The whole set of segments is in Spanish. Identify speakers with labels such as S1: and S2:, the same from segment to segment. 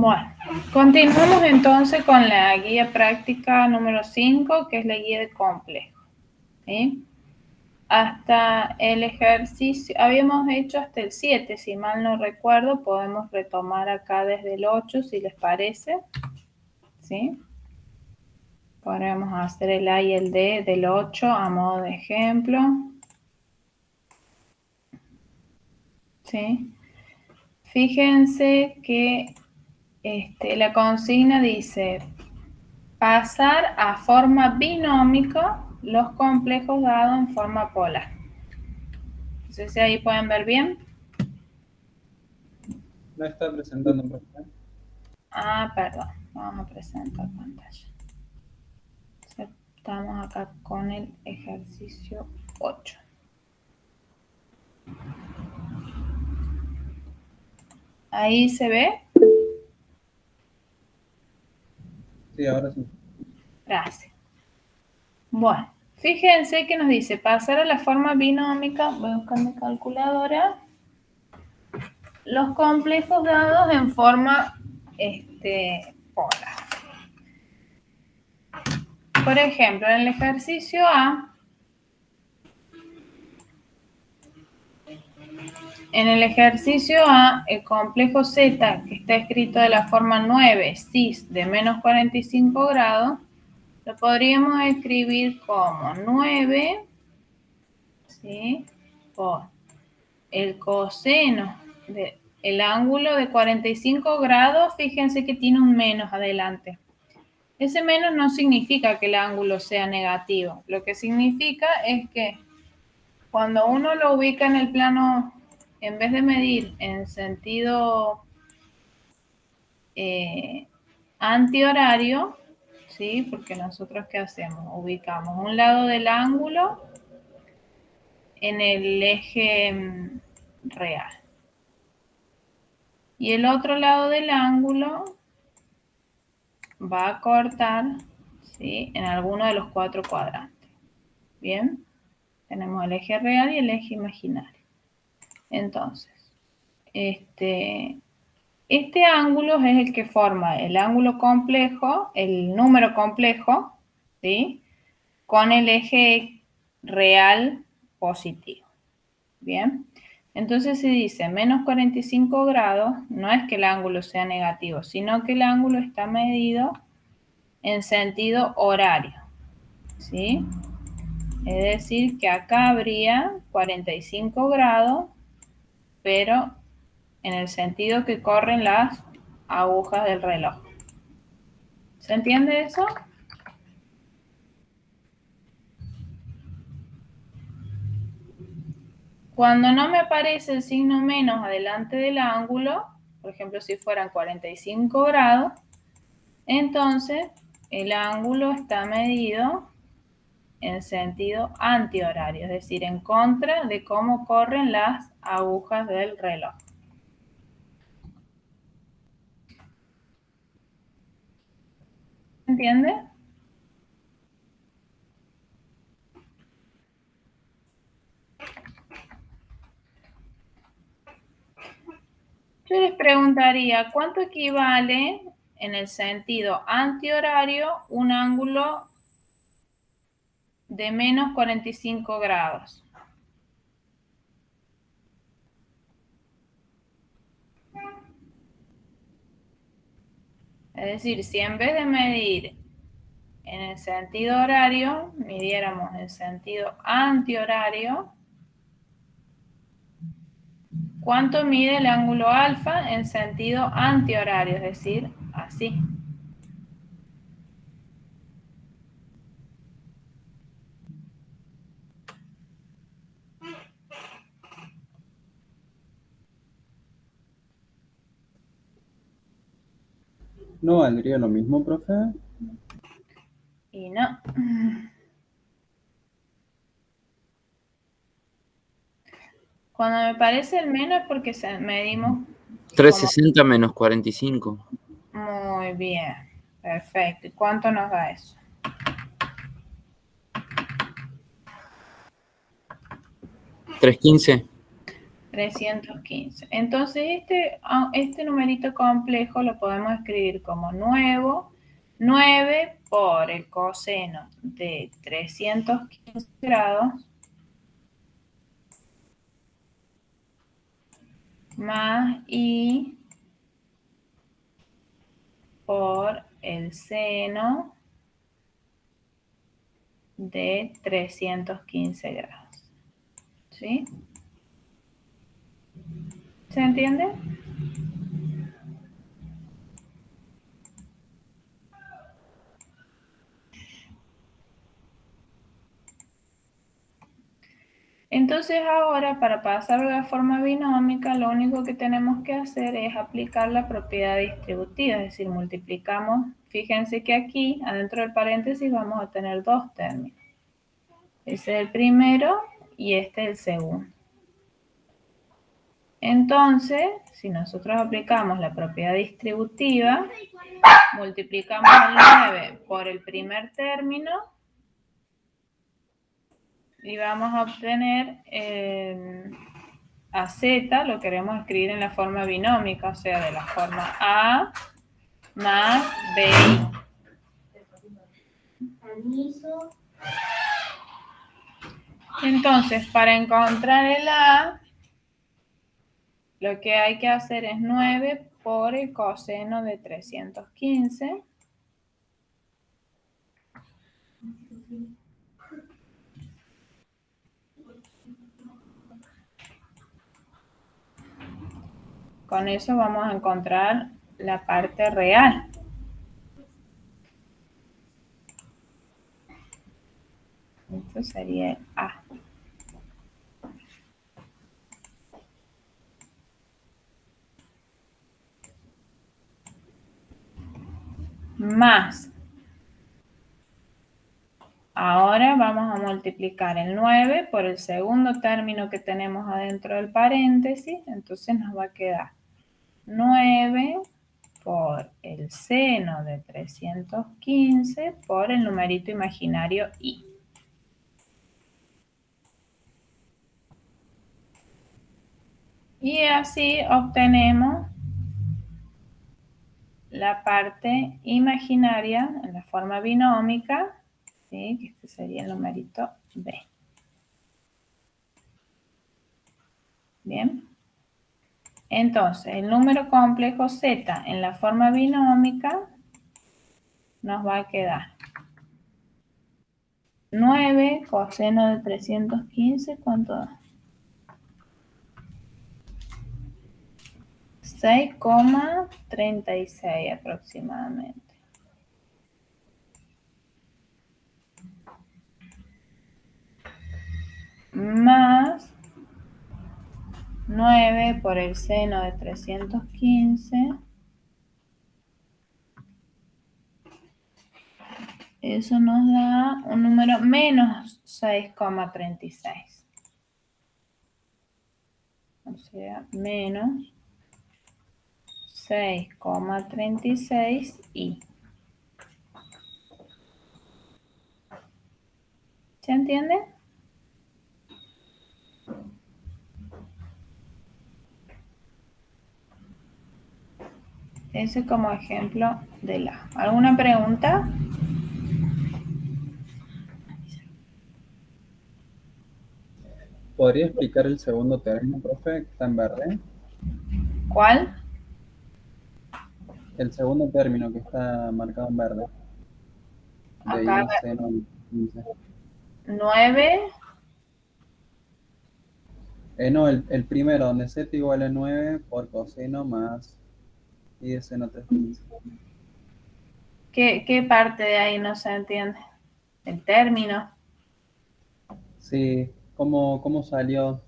S1: Bueno, continuamos entonces con la guía práctica número 5, que es la guía de complejo. ¿Sí? Hasta el ejercicio, habíamos hecho hasta el 7, si mal no recuerdo, podemos retomar acá desde el 8, si les parece. ¿Sí? Podemos hacer el A y el D del 8 a modo de ejemplo. ¿Sí? Fíjense que la consigna dice pasar a forma binómica los complejos dados en forma polar. No sé si ahí pueden ver bien.
S2: No está presentando, profesor.
S1: Ah, perdón. Vamos a presentar pantalla. Estamos acá con el ejercicio 8. ¿Ahí se ve?
S2: Sí, ahora sí.
S1: Gracias. Bueno, fíjense que nos dice pasar a la forma binómica. Voy a buscar mi calculadora. Los complejos dados en forma polar. Por ejemplo, en el ejercicio A, el complejo Z, que está escrito de la forma 9 cis de menos 45 grados, lo podríamos escribir como 9, ¿sí?, por el coseno del ángulo de 45 grados. Fíjense que tiene un menos adelante. Ese menos no significa que el ángulo sea negativo. Lo que significa es que cuando uno lo ubica en el plano, en vez de medir en sentido antihorario, ¿sí? Porque nosotros, ¿qué hacemos? Ubicamos un lado del ángulo en el eje real y el otro lado del ángulo va a cortar, ¿sí?, en alguno de los 4 cuadrantes. Bien, tenemos el eje real y el eje imaginario. Entonces, este ángulo es el que forma el ángulo complejo, el número complejo, ¿sí?, con el eje real positivo. Bien, entonces si dice menos 45 grados, no es que el ángulo sea negativo, sino que el ángulo está medido en sentido horario, ¿sí? Es decir, que acá habría 45 grados, pero en el sentido que corren las agujas del reloj. ¿Se entiende eso? Cuando no me aparece el signo menos adelante del ángulo, por ejemplo, si fueran 45 grados, entonces el ángulo está medido en sentido antihorario, es decir, en contra de cómo corren las agujas del reloj. ¿Se entiende? Yo les preguntaría, ¿cuánto equivale en el sentido antihorario un ángulo de menos 45 grados? Es decir, si en vez de medir en el sentido horario, midiéramos en sentido antihorario, ¿cuánto mide el ángulo alfa en sentido antihorario? Es decir, así.
S2: ¿No valdría lo mismo, profe?
S1: Y no. Cuando me parece el menos es porque medimos
S3: 360 menos 45.
S1: Muy bien, perfecto. ¿Y cuánto nos da eso?
S3: ¿315?
S1: 315. Entonces, este numerito complejo lo podemos escribir como 9 por el coseno de 315 grados más i por el seno de 315 grados. ¿Sí? ¿Se entiende? Entonces ahora, para pasar a la forma binómica, lo único que tenemos que hacer es aplicar la propiedad distributiva, es decir, multiplicamos. Fíjense que aquí, adentro del paréntesis, vamos a tener dos términos. Ese es el primero y este es el segundo. Entonces, si nosotros aplicamos la propiedad distributiva, multiplicamos el 9 por el primer término y vamos a obtener a z, lo queremos escribir en la forma binómica, o sea, de la forma a más b. Entonces, para encontrar el a, lo que hay que hacer es 9 por el coseno de 315. Con eso vamos a encontrar la parte real. Esto sería el a. Más. Ahora vamos a multiplicar el 9 por el segundo término que tenemos adentro del paréntesis. Entonces nos va a quedar 9 por el seno de 315 por el numerito imaginario i. Y así obtenemos la parte imaginaria en la forma binómica, ¿sí? Que este sería el numerito b. Bien. Entonces, el número complejo z en la forma binómica nos va a quedar 9 coseno de 315, ¿cuánto da? 6,36 aproximadamente. Más 9 por el seno de 315. Eso nos da un número menos 6,36. O sea, menos 6,36 y. ¿Se entiende? Ese como ejemplo de la. ¿Alguna pregunta?
S2: ¿Podría explicar el segundo término, profe, que está en verde?
S1: ¿Cuál?
S2: El segundo término que está marcado en verde. De
S1: Acá
S2: i seno 15.
S1: 9.
S2: No, el primero, donde z igual a 9 por coseno más i de seno 315.
S1: ¿Qué parte de ahí no se entiende? El término.
S2: Sí, ¿cómo salió?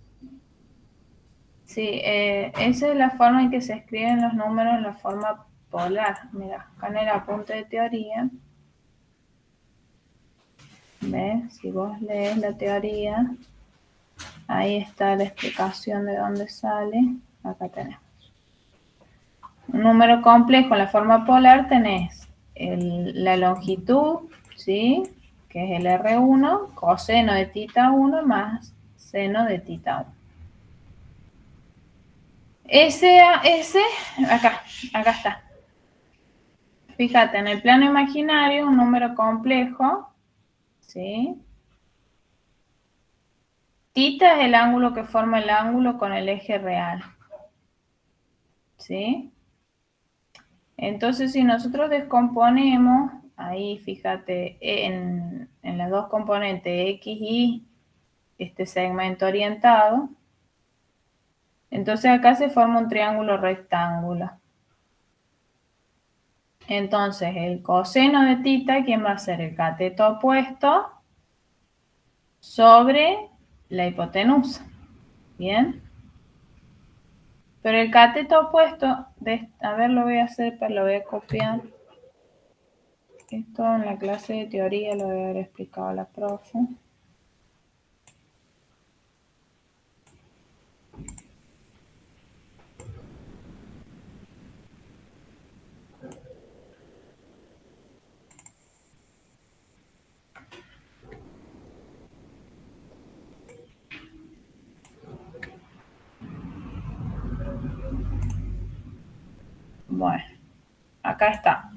S1: Sí, esa es la forma en que se escriben los números en la forma polar. Mira, acá en el apunte de teoría. ¿Ves? Si vos lees la teoría, ahí está la explicación de dónde sale. Acá tenemos. Un número complejo en la forma polar tenés la longitud, ¿sí? Que es el R1, coseno de tita 1 más seno de tita 1. Ese, acá está. Fíjate, en el plano imaginario, un número complejo, ¿sí? Tita es el ángulo que forma el ángulo con el eje real, ¿sí? Entonces, si nosotros descomponemos, ahí fíjate, en las dos componentes X y este segmento orientado, entonces acá se forma un triángulo rectángulo. Entonces, el coseno de tita, ¿quién va a ser? El cateto opuesto sobre la hipotenusa. ¿Bien? Pero el cateto opuesto, a ver, lo voy a hacer, pero lo voy a copiar. Esto en la clase de teoría lo voy a haber explicado a la profe. Bueno, acá está.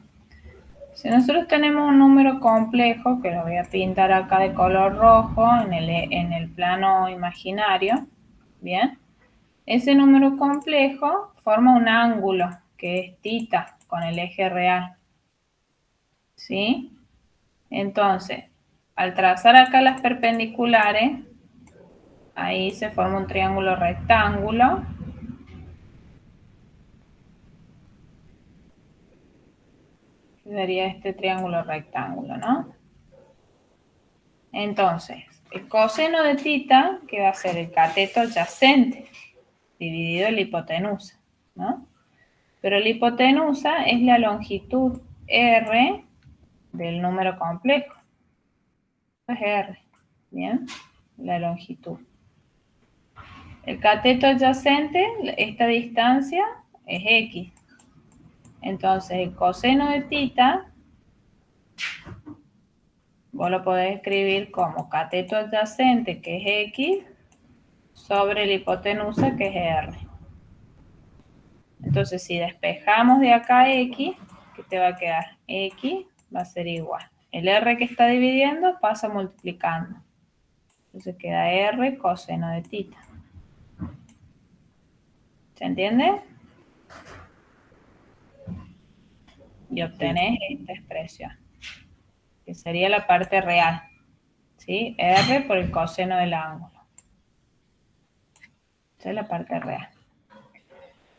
S1: Si nosotros tenemos un número complejo, que lo voy a pintar acá de color rojo en el plano imaginario, ¿bien? Ese número complejo forma un ángulo, que es tita, con el eje real, ¿sí? Entonces, al trazar acá las perpendiculares, ahí se forma un triángulo rectángulo. Sería este triángulo rectángulo, ¿no? Entonces, el coseno de tita, que va a ser el cateto adyacente, dividido en la hipotenusa, ¿no? Pero la hipotenusa es la longitud R del número complejo. Esto es R, ¿bien? La longitud. El cateto adyacente, esta distancia, es X. Entonces, el coseno de tita, vos lo podés escribir como cateto adyacente, que es X, sobre la hipotenusa, que es R. Entonces, si despejamos de acá X, ¿qué te va a quedar? X va a ser igual. El R que está dividiendo pasa multiplicando. Entonces queda R coseno de tita. ¿Se entiende? Y obtenés esta expresión, que sería la parte real. ¿Sí? R por el coseno del ángulo. Esa es la parte real.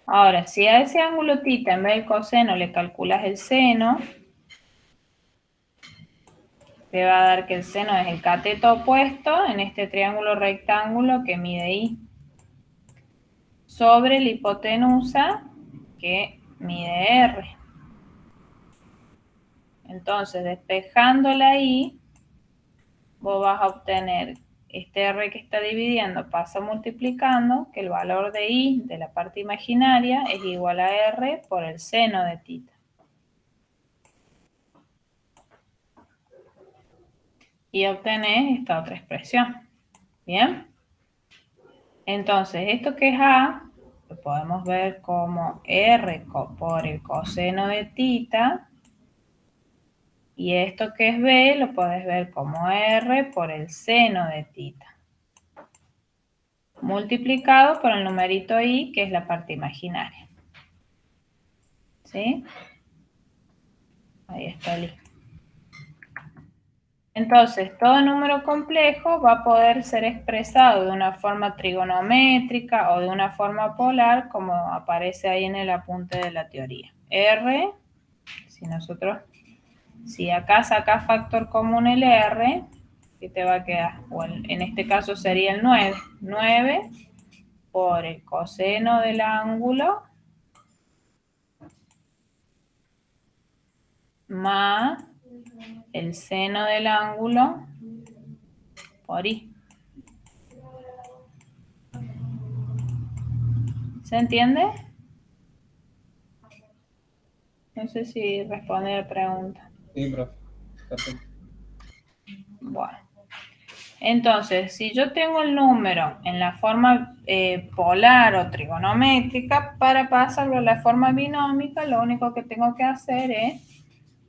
S1: Ahora, si a ese ángulo tita en vez del coseno le calculas el seno, te va a dar que el seno es el cateto opuesto en este triángulo rectángulo que mide I, sobre la hipotenusa que mide R. Entonces, despejando la I, vos vas a obtener este R que está dividiendo, pasa multiplicando, que el valor de I de la parte imaginaria es igual a R por el seno de tita. Y obtenés esta otra expresión. ¿Bien? Entonces, esto que es A, lo podemos ver como R por el coseno de tita. Y esto que es B, lo podés ver como R por el seno de tita. Multiplicado por el numerito I, que es la parte imaginaria. ¿Sí? Ahí está el I. Entonces, todo número complejo va a poder ser expresado de una forma trigonométrica o de una forma polar, como aparece ahí en el apunte de la teoría. R, si acá sacas factor común el R, ¿qué te va a quedar? Bueno, en este caso sería el 9. 9 por el coseno del ángulo más el seno del ángulo por I. ¿Se entiende? No sé si responde a la pregunta.
S2: Sí, profe. Perfecto.
S1: Bueno. Entonces, si yo tengo el número en la forma polar o trigonométrica, para pasarlo a la forma binómica, lo único que tengo que hacer es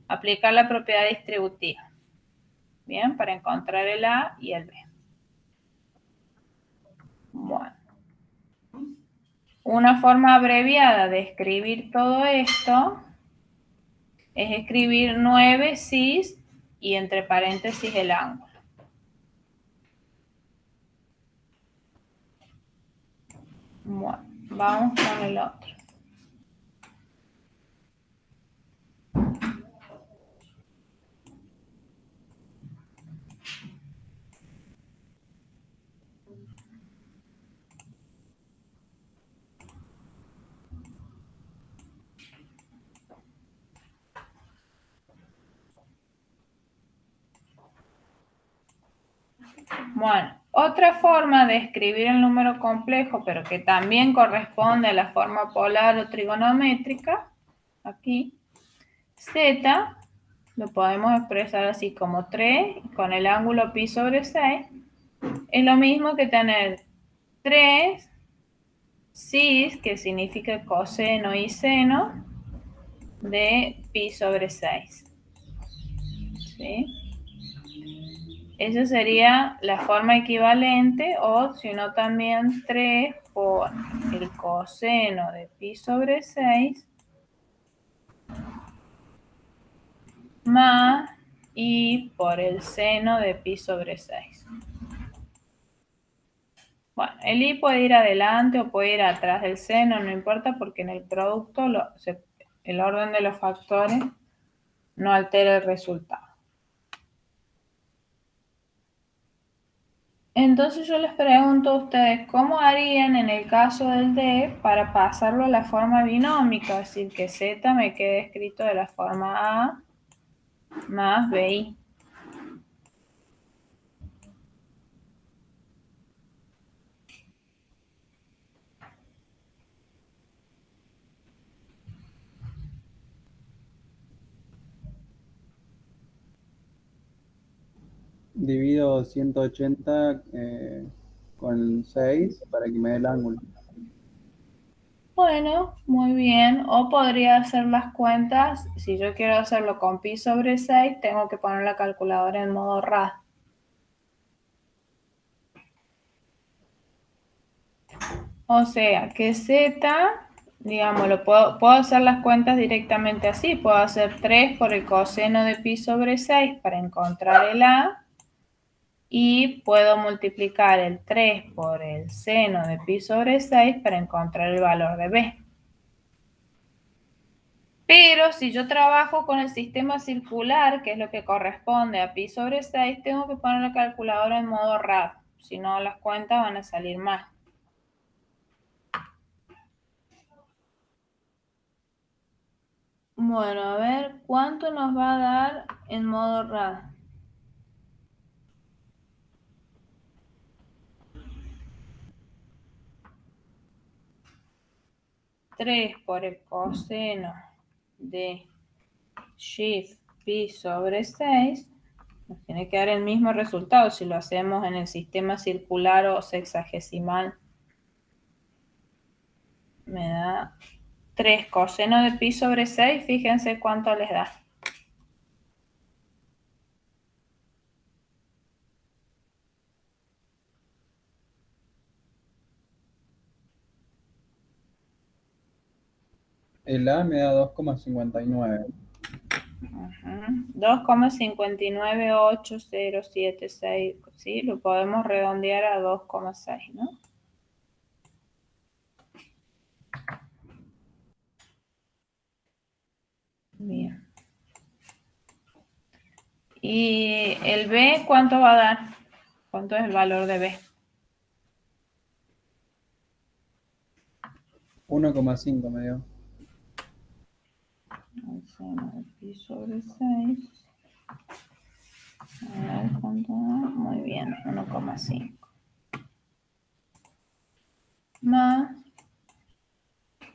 S1: aplicar la propiedad distributiva. Bien, para encontrar el A y el B. Bueno. Una forma abreviada de escribir todo esto es escribir 9 cis y entre paréntesis el ángulo. Bueno, vamos con el otro. Bueno, otra forma de escribir el número complejo, pero que también corresponde a la forma polar o trigonométrica, aquí, z, lo podemos expresar así como 3, con el ángulo pi sobre 6, es lo mismo que tener 3 cis, que significa coseno y seno, de pi sobre 6. ¿Sí? Esa sería la forma equivalente, o si no también 3 por el coseno de pi sobre 6 más y por el seno de pi sobre 6. Bueno, el i puede ir adelante o puede ir atrás del seno, no importa, porque en el producto el orden de los factores no altera el resultado. Entonces yo les pregunto a ustedes, ¿cómo harían en el caso del D para pasarlo a la forma binómica? Es decir, que Z me quede escrito de la forma A más BI.
S2: Divido 180 con 6 para que me dé el ángulo.
S1: Bueno, muy bien. O podría hacer las cuentas. Si yo quiero hacerlo con pi sobre 6, tengo que poner la calculadora en modo RAD. O sea, que Z, digamos, puedo hacer las cuentas directamente así. Puedo hacer 3 por el coseno de pi sobre 6 para encontrar el A. Y puedo multiplicar el 3 por el seno de pi sobre 6 para encontrar el valor de B. Pero si yo trabajo con el sistema circular, que es lo que corresponde a pi sobre 6, tengo que poner la calculadora en modo RAD. Si no, las cuentas van a salir mal. Bueno, a ver, ¿cuánto nos va a dar en modo RAD? Tres por el coseno de shift pi sobre 6 nos tiene que dar el mismo resultado si lo hacemos en el sistema circular o sexagesimal. Me da 3 coseno de pi sobre 6, fíjense cuánto les da.
S2: El A me da 2,59.
S1: 2,59806, ¿sí? Lo podemos redondear a 2,6, ¿no? Bien. ¿Y el B cuánto va a dar? ¿Cuánto es el valor de B?
S2: 1,5 me dio.
S1: El seno de pi sobre 6. A ver cuánto da. Muy bien, 1,5. Más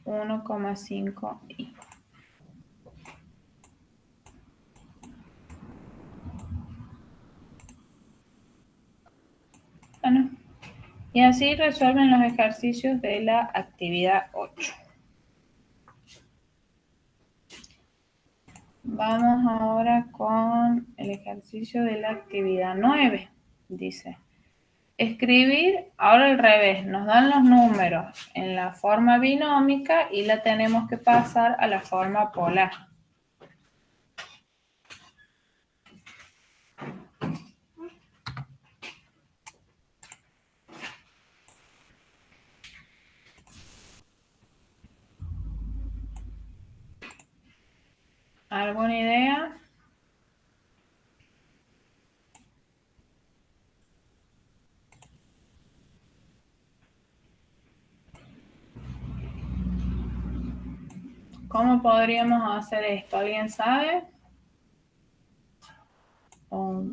S1: 1,5i. Y así resuelven los ejercicios de la actividad 8. Vamos ahora con el ejercicio de la actividad 9. Dice, escribir, ahora al revés, nos dan los números en la forma binómica y la tenemos que pasar a la forma polar. ¿Alguna idea? ¿Cómo podríamos hacer esto? ¿Alguien sabe? ¿O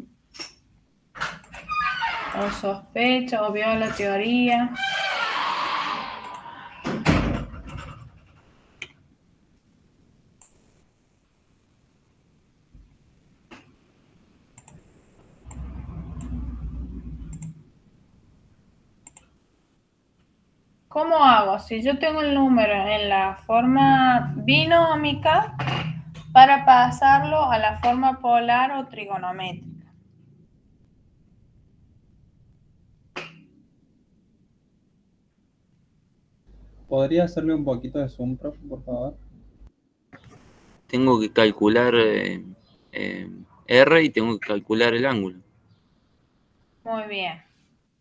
S1: sospecha o vio la teoría? ¿Cómo hago? Si yo tengo el número en la forma binómica para pasarlo a la forma polar o trigonométrica.
S2: ¿Podría hacerle un poquito de zoom, profe, por favor?
S3: Tengo que calcular R y tengo que calcular el ángulo.
S1: Muy bien.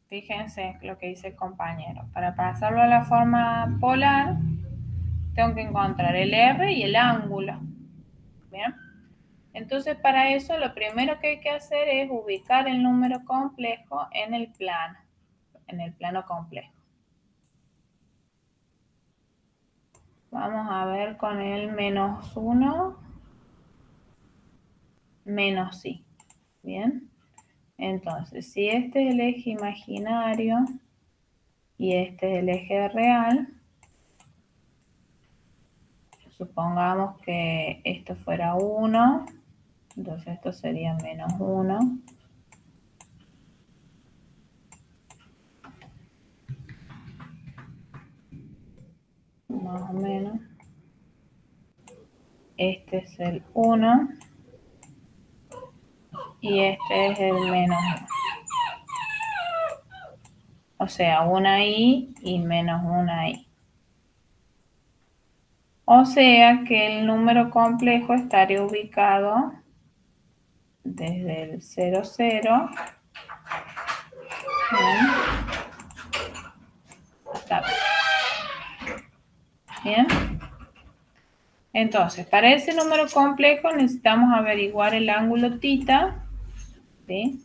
S1: Fíjense lo que dice el compañero. Para pasarlo a la forma polar, tengo que encontrar el R y el ángulo. Bien. Entonces, para eso, lo primero que hay que hacer es ubicar el número complejo en el plano complejo. Vamos a ver con el -1, menos i. Bien. Entonces, si este es el eje imaginario y este es el eje real, supongamos que esto fuera 1, entonces esto sería -1. Más o menos. Este es el 1 y este es el -1. O sea, una i y menos una i. O sea que el número complejo estaría ubicado desde el 0, 0. Está bien. Entonces, para ese número complejo necesitamos averiguar el ángulo θ, ¿sí?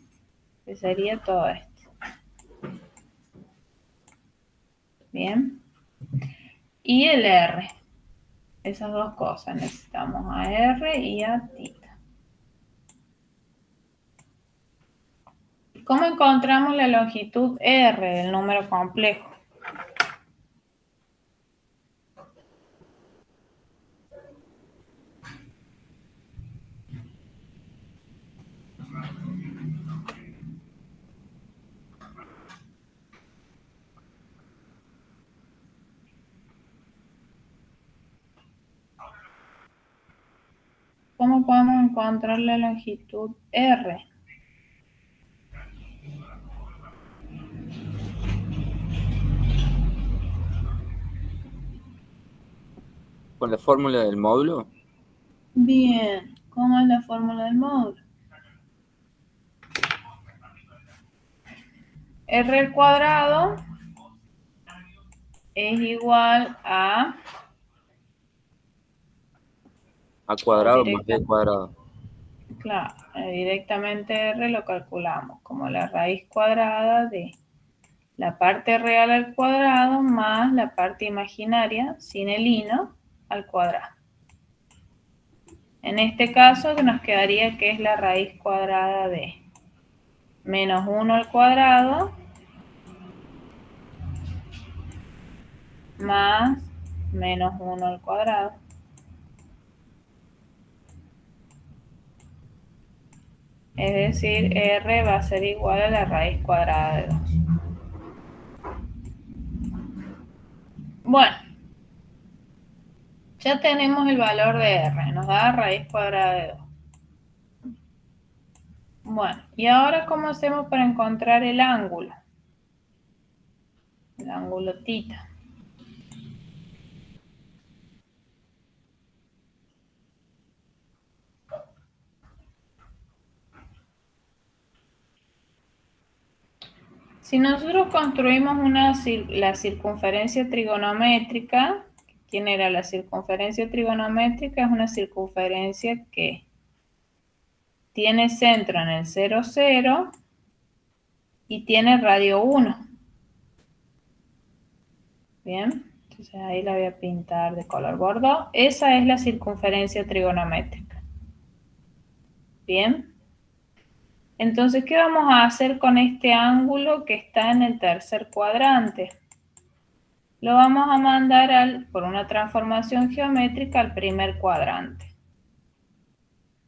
S1: Que sería todo esto. Bien. Y el R. Esas dos cosas. Necesitamos a R y a θ. ¿Cómo encontramos la longitud R del número complejo? ¿Cómo podemos encontrar la longitud R?
S3: ¿Con la fórmula del módulo?
S1: Bien, ¿cómo es la fórmula del módulo? R al cuadrado es igual a...
S3: A cuadrado más B cuadrado.
S1: Claro, directamente R lo calculamos como la raíz cuadrada de la parte real al cuadrado más la parte imaginaria sin el i, ¿no?, al cuadrado. En este caso nos quedaría que es la raíz cuadrada de -1 al cuadrado más -1 al cuadrado. Es decir, R va a ser igual a la raíz cuadrada de 2. Bueno, ya tenemos el valor de R, nos da raíz cuadrada de 2. Bueno, ¿y ahora cómo hacemos para encontrar el ángulo? El ángulo θ. Si nosotros construimos la circunferencia trigonométrica, ¿quién era la circunferencia trigonométrica? Es una circunferencia que tiene centro en el 0, 0 y tiene radio 1. Bien, entonces ahí la voy a pintar de color bordeaux. Esa es la circunferencia trigonométrica. Bien. Entonces, ¿qué vamos a hacer con este ángulo que está en el tercer cuadrante? Lo vamos a mandar por una transformación geométrica al primer cuadrante.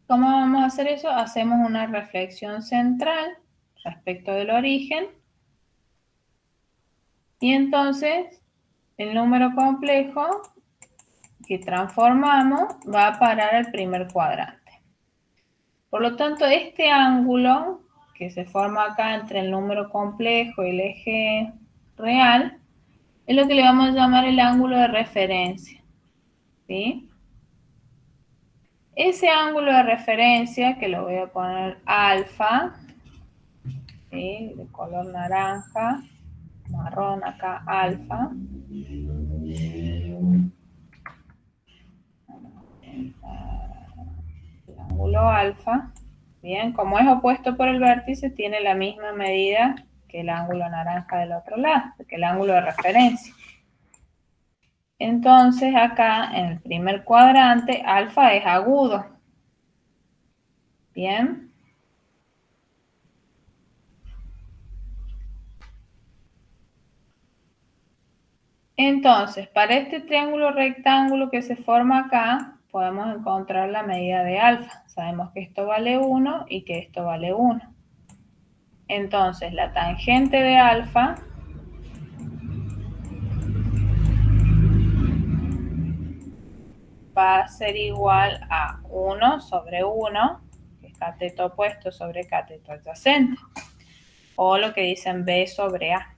S1: ¿Cómo vamos a hacer eso? Hacemos una reflexión central respecto del origen. Y entonces, el número complejo que transformamos va a parar al primer cuadrante. Por lo tanto, este ángulo que se forma acá entre el número complejo y el eje real es lo que le vamos a llamar el ángulo de referencia. ¿Sí? Ese ángulo de referencia, que lo voy a poner alfa, ¿sí? De color naranja, marrón acá, alfa. El ángulo alfa. Bien, como es opuesto por el vértice, tiene la misma medida que el ángulo naranja del otro lado, que el ángulo de referencia. Entonces, acá en el primer cuadrante, alfa es agudo. Bien. Entonces, para este triángulo rectángulo que se forma acá, podemos encontrar la medida de alfa. Sabemos que esto vale 1 y que esto vale 1. Entonces, la tangente de alfa va a ser igual a 1 sobre 1, que es cateto opuesto sobre cateto adyacente, o lo que dicen B sobre A.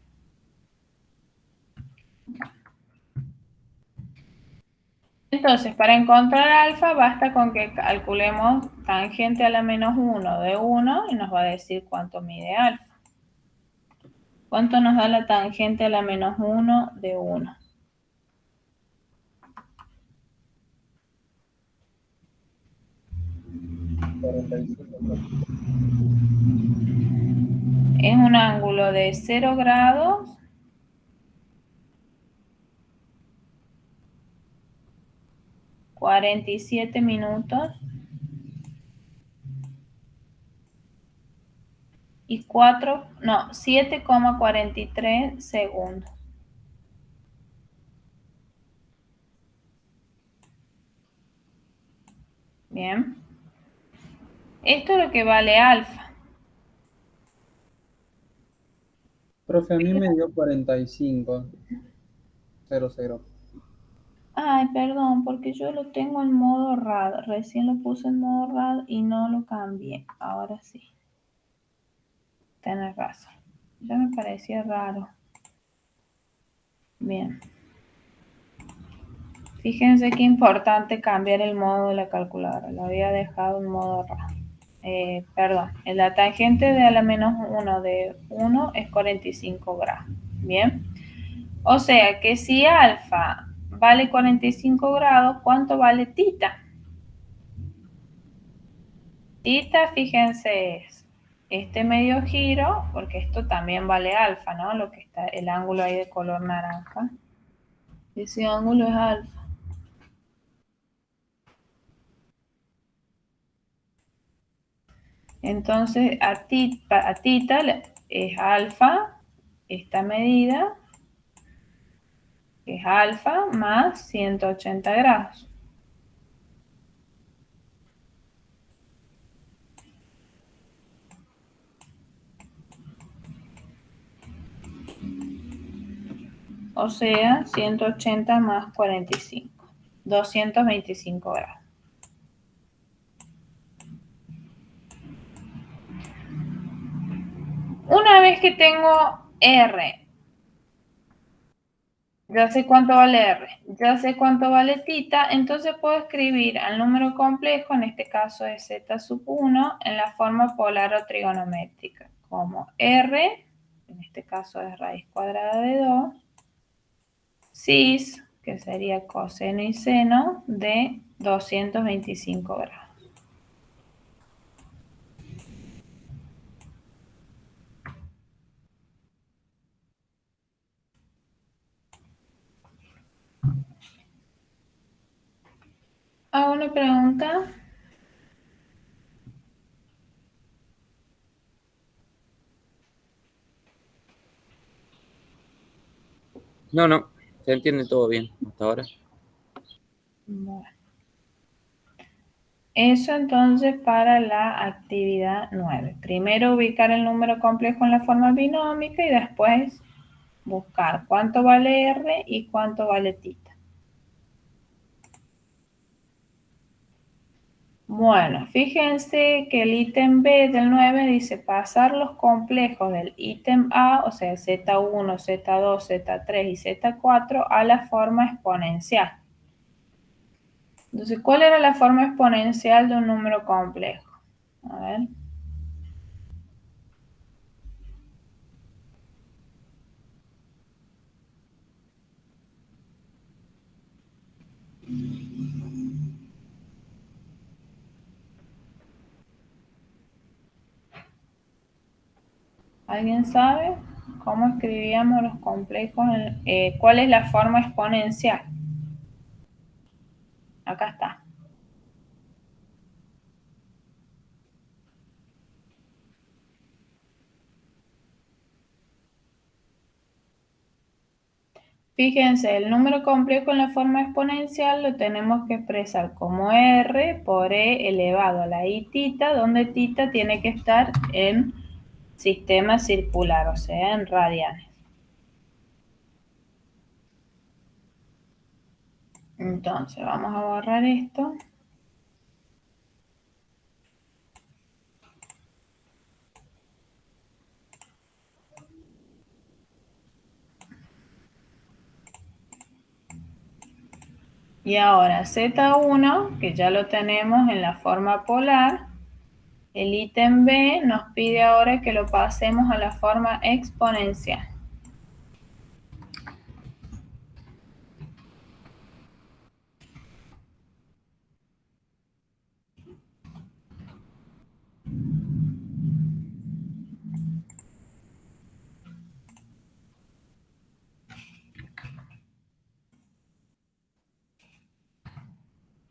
S1: Entonces, para encontrar alfa, basta con que calculemos tangente a la menos 1 de 1 y nos va a decir cuánto mide alfa. ¿Cuánto nos da la tangente a la menos 1 de 1? Es un ángulo de 0 grados (47 minutos) y 7,43 segundos. Bien. Esto es lo que vale alfa.
S2: Profe, a mí me dio 45, 00.
S1: Ay, perdón, porque yo lo tengo en modo RAD. Recién lo puse en modo RAD y no lo cambié. Ahora sí. Tenés razón. Ya me parecía raro. Bien. Fíjense qué importante cambiar el modo de la calculadora. Lo había dejado en modo RAD. Perdón. La tangente de a la menos 1 de 1 es 45 grados. Bien. O sea que si alfa vale 45 grados, ¿cuánto vale tita? Tita, fíjense, es este medio giro, porque esto también vale alfa, ¿no? Lo que está, el ángulo ahí de color naranja. Ese ángulo es alfa. Entonces, a tita es alfa, esta medida es alfa más 180 grados. o sea, 180 más 45, 225 grados. Una vez que tengo R, ya sé cuánto vale R, ya sé cuánto vale tita, entonces puedo escribir al número complejo, en este caso es z sub 1, en la forma polar o trigonométrica, como R, en este caso es raíz cuadrada de 2, cis, que sería coseno y seno, de 225 grados. ¿Hago una pregunta?
S3: No, no, se entiende todo bien hasta ahora.
S1: Bueno. Eso entonces para la actividad 9. Primero ubicar el número complejo en la forma binómica y después buscar cuánto vale R y cuánto vale tita. Bueno, fíjense que el ítem B del 9 dice pasar los complejos del ítem A, o sea, Z1, Z2, Z3 y Z4 a la forma exponencial. Entonces, ¿cuál era la forma exponencial de un número complejo? A ver. ¿Alguien sabe cómo escribíamos los complejos? ¿Cuál es la forma exponencial? Acá está. Fíjense, el número complejo en la forma exponencial lo tenemos que expresar como R por E elevado a la I tita, donde tita tiene que estar en sistema circular, o sea, en radianes. Entonces, vamos a borrar esto. Y ahora Z1, que ya lo tenemos en la forma polar, el ítem B nos pide ahora que lo pasemos a la forma exponencial.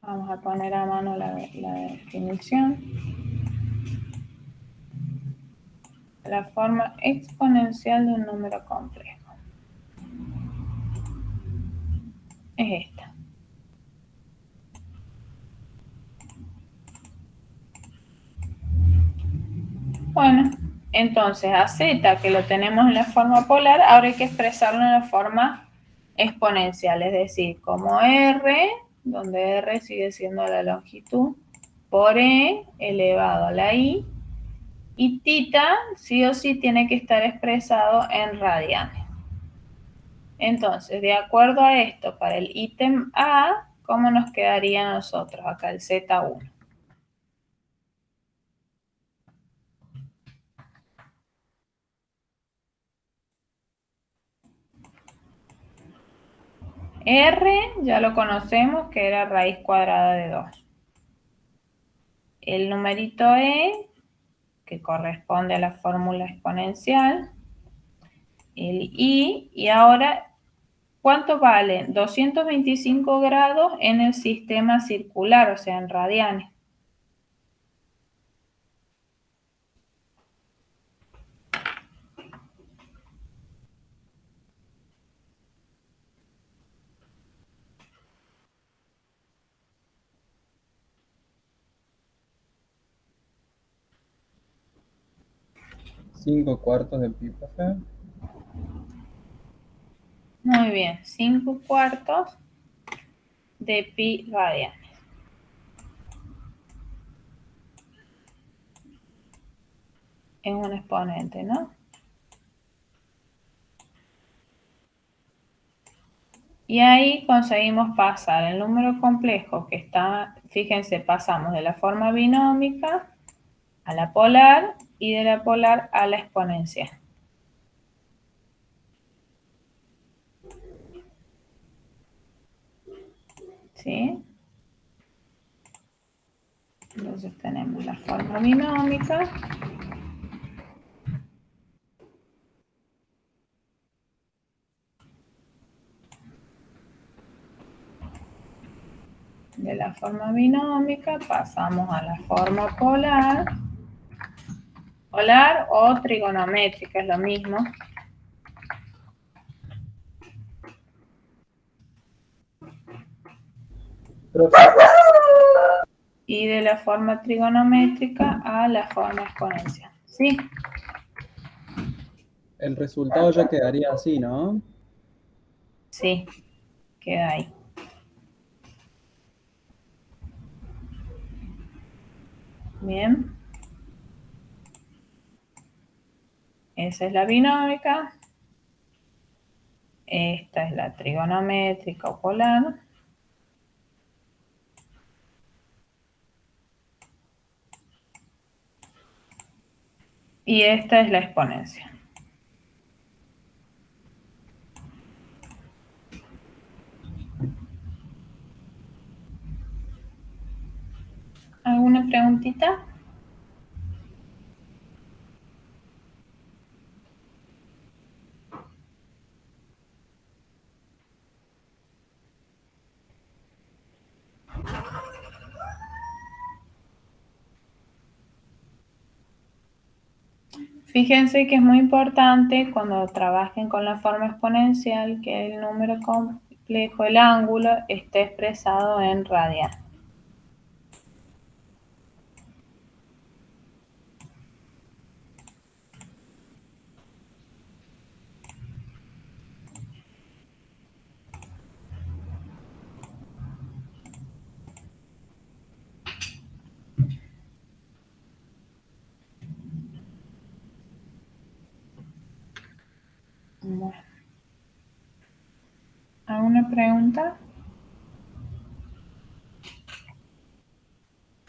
S1: Vamos a poner a mano la definición. La forma exponencial de un número complejo es esta. Bueno, entonces a z, que lo tenemos en la forma polar, ahora hay que expresarlo en la forma exponencial, es decir, como r, donde r sigue siendo la longitud, por e elevado a la i, y tita sí o sí tiene que estar expresado en radianes. Entonces, de acuerdo a esto, para el ítem A, ¿cómo nos quedaría a nosotros? Acá el Z1. R ya lo conocemos que era raíz cuadrada de 2. El numerito E, que corresponde a la fórmula exponencial. El I, y ahora, ¿cuánto vale? 225 grados en el sistema circular, o sea, en radianes.
S2: ¿5 cuartos de pi, profe?
S1: Muy bien, 5/4 de pi radianes. Es un exponente, ¿no? Y ahí conseguimos pasar el número complejo que está, fíjense, pasamos de la forma binómica a la polar y de la polar a la exponencial. ¿Sí? Entonces tenemos la forma binómica. De la forma binómica pasamos a la forma polar. Polar o trigonométrica, es lo mismo. Y de la forma trigonométrica a la forma exponencial. ¿Sí?
S2: El resultado ya quedaría así, ¿no?
S1: Sí, queda ahí. Bien. Esa es la binómica. Esta es la trigonométrica o polar. Y esta es la exponencia. ¿Alguna preguntita? Fíjense que es muy importante cuando trabajen con la forma exponencial que el número complejo, el ángulo, esté expresado en radian. Bueno. ¿Alguna pregunta?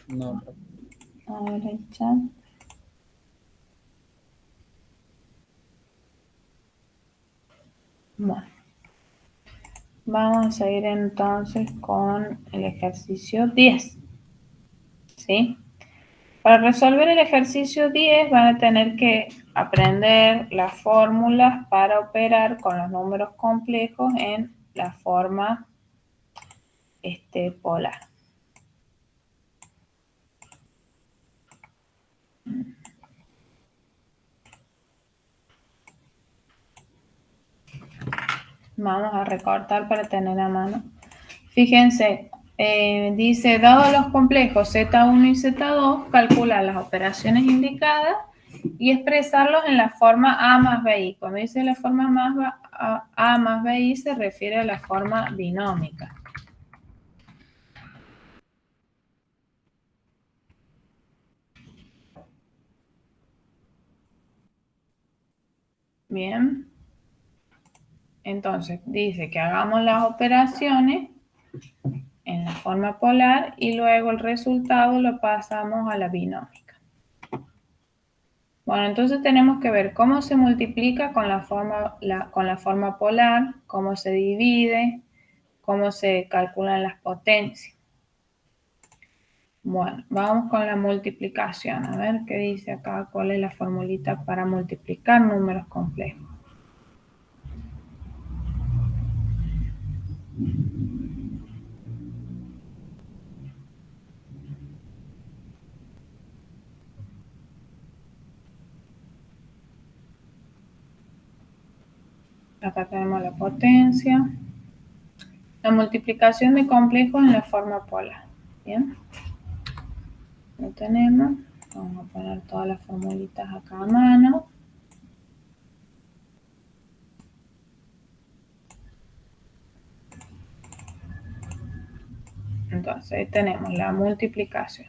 S2: No.
S1: A ver el chat. Bueno. Vamos a seguir entonces con el ejercicio 10. ¿Sí? Para resolver el ejercicio 10 van a tener que aprender las fórmulas para operar con los números complejos en la forma polar. Vamos a recortar para tener a mano. Fíjense, dice, dado los complejos Z1 y Z2, calcular las operaciones indicadas y expresarlos en la forma A más BI. Cuando dice la forma A más BI se refiere a la forma binómica. Bien. Entonces, dice que hagamos las operaciones en la forma polar y luego el resultado lo pasamos a la binómica. Bueno, entonces tenemos que ver cómo se multiplica con la forma polar, cómo se divide, cómo se calculan las potencias. Bueno, vamos con la multiplicación. A ver qué dice acá, cuál es la formulita para multiplicar números complejos. Acá tenemos la potencia. La multiplicación de complejos en la forma polar. Bien. Lo tenemos. Vamos a poner todas las formulitas acá a mano. Entonces, ahí tenemos la multiplicación.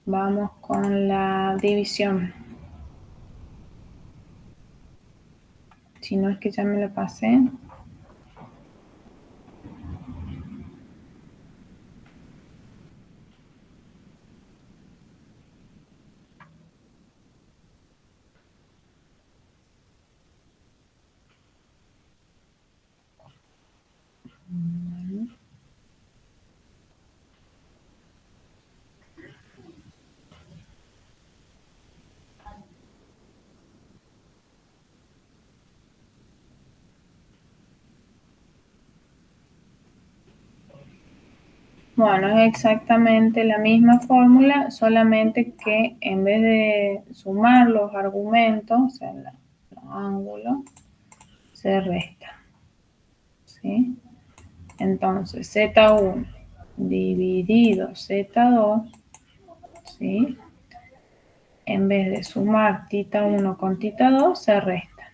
S1: Vamos con la división. Si no es que ya me lo pasé. Bueno, es exactamente la misma fórmula, solamente que en vez de sumar los argumentos, o sea, los ángulos, se resta. ¿Sí? Entonces, Z1 dividido Z2, ¿sí? En vez de sumar θ1 con θ2, se resta.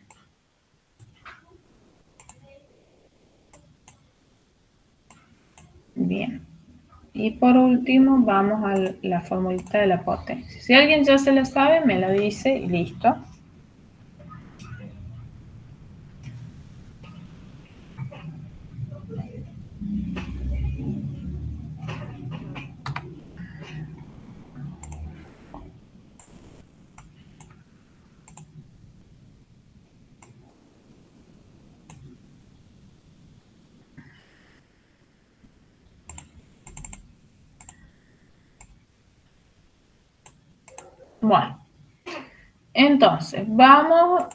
S1: Bien. Y por último, vamos a la formulita de la potencia. Si alguien ya se la sabe, me lo dice y listo. Bueno, entonces vamos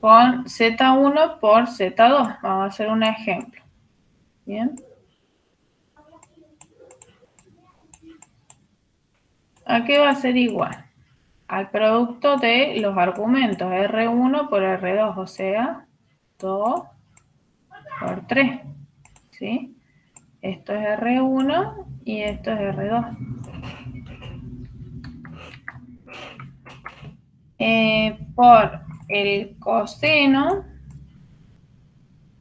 S1: con Z1 por Z2. Vamos a hacer un ejemplo. Bien. ¿A qué va a ser igual? Al producto de los argumentos R1 por R2, o sea, 2 por 3. ¿Sí? Esto es R1 y esto es R2. Por el coseno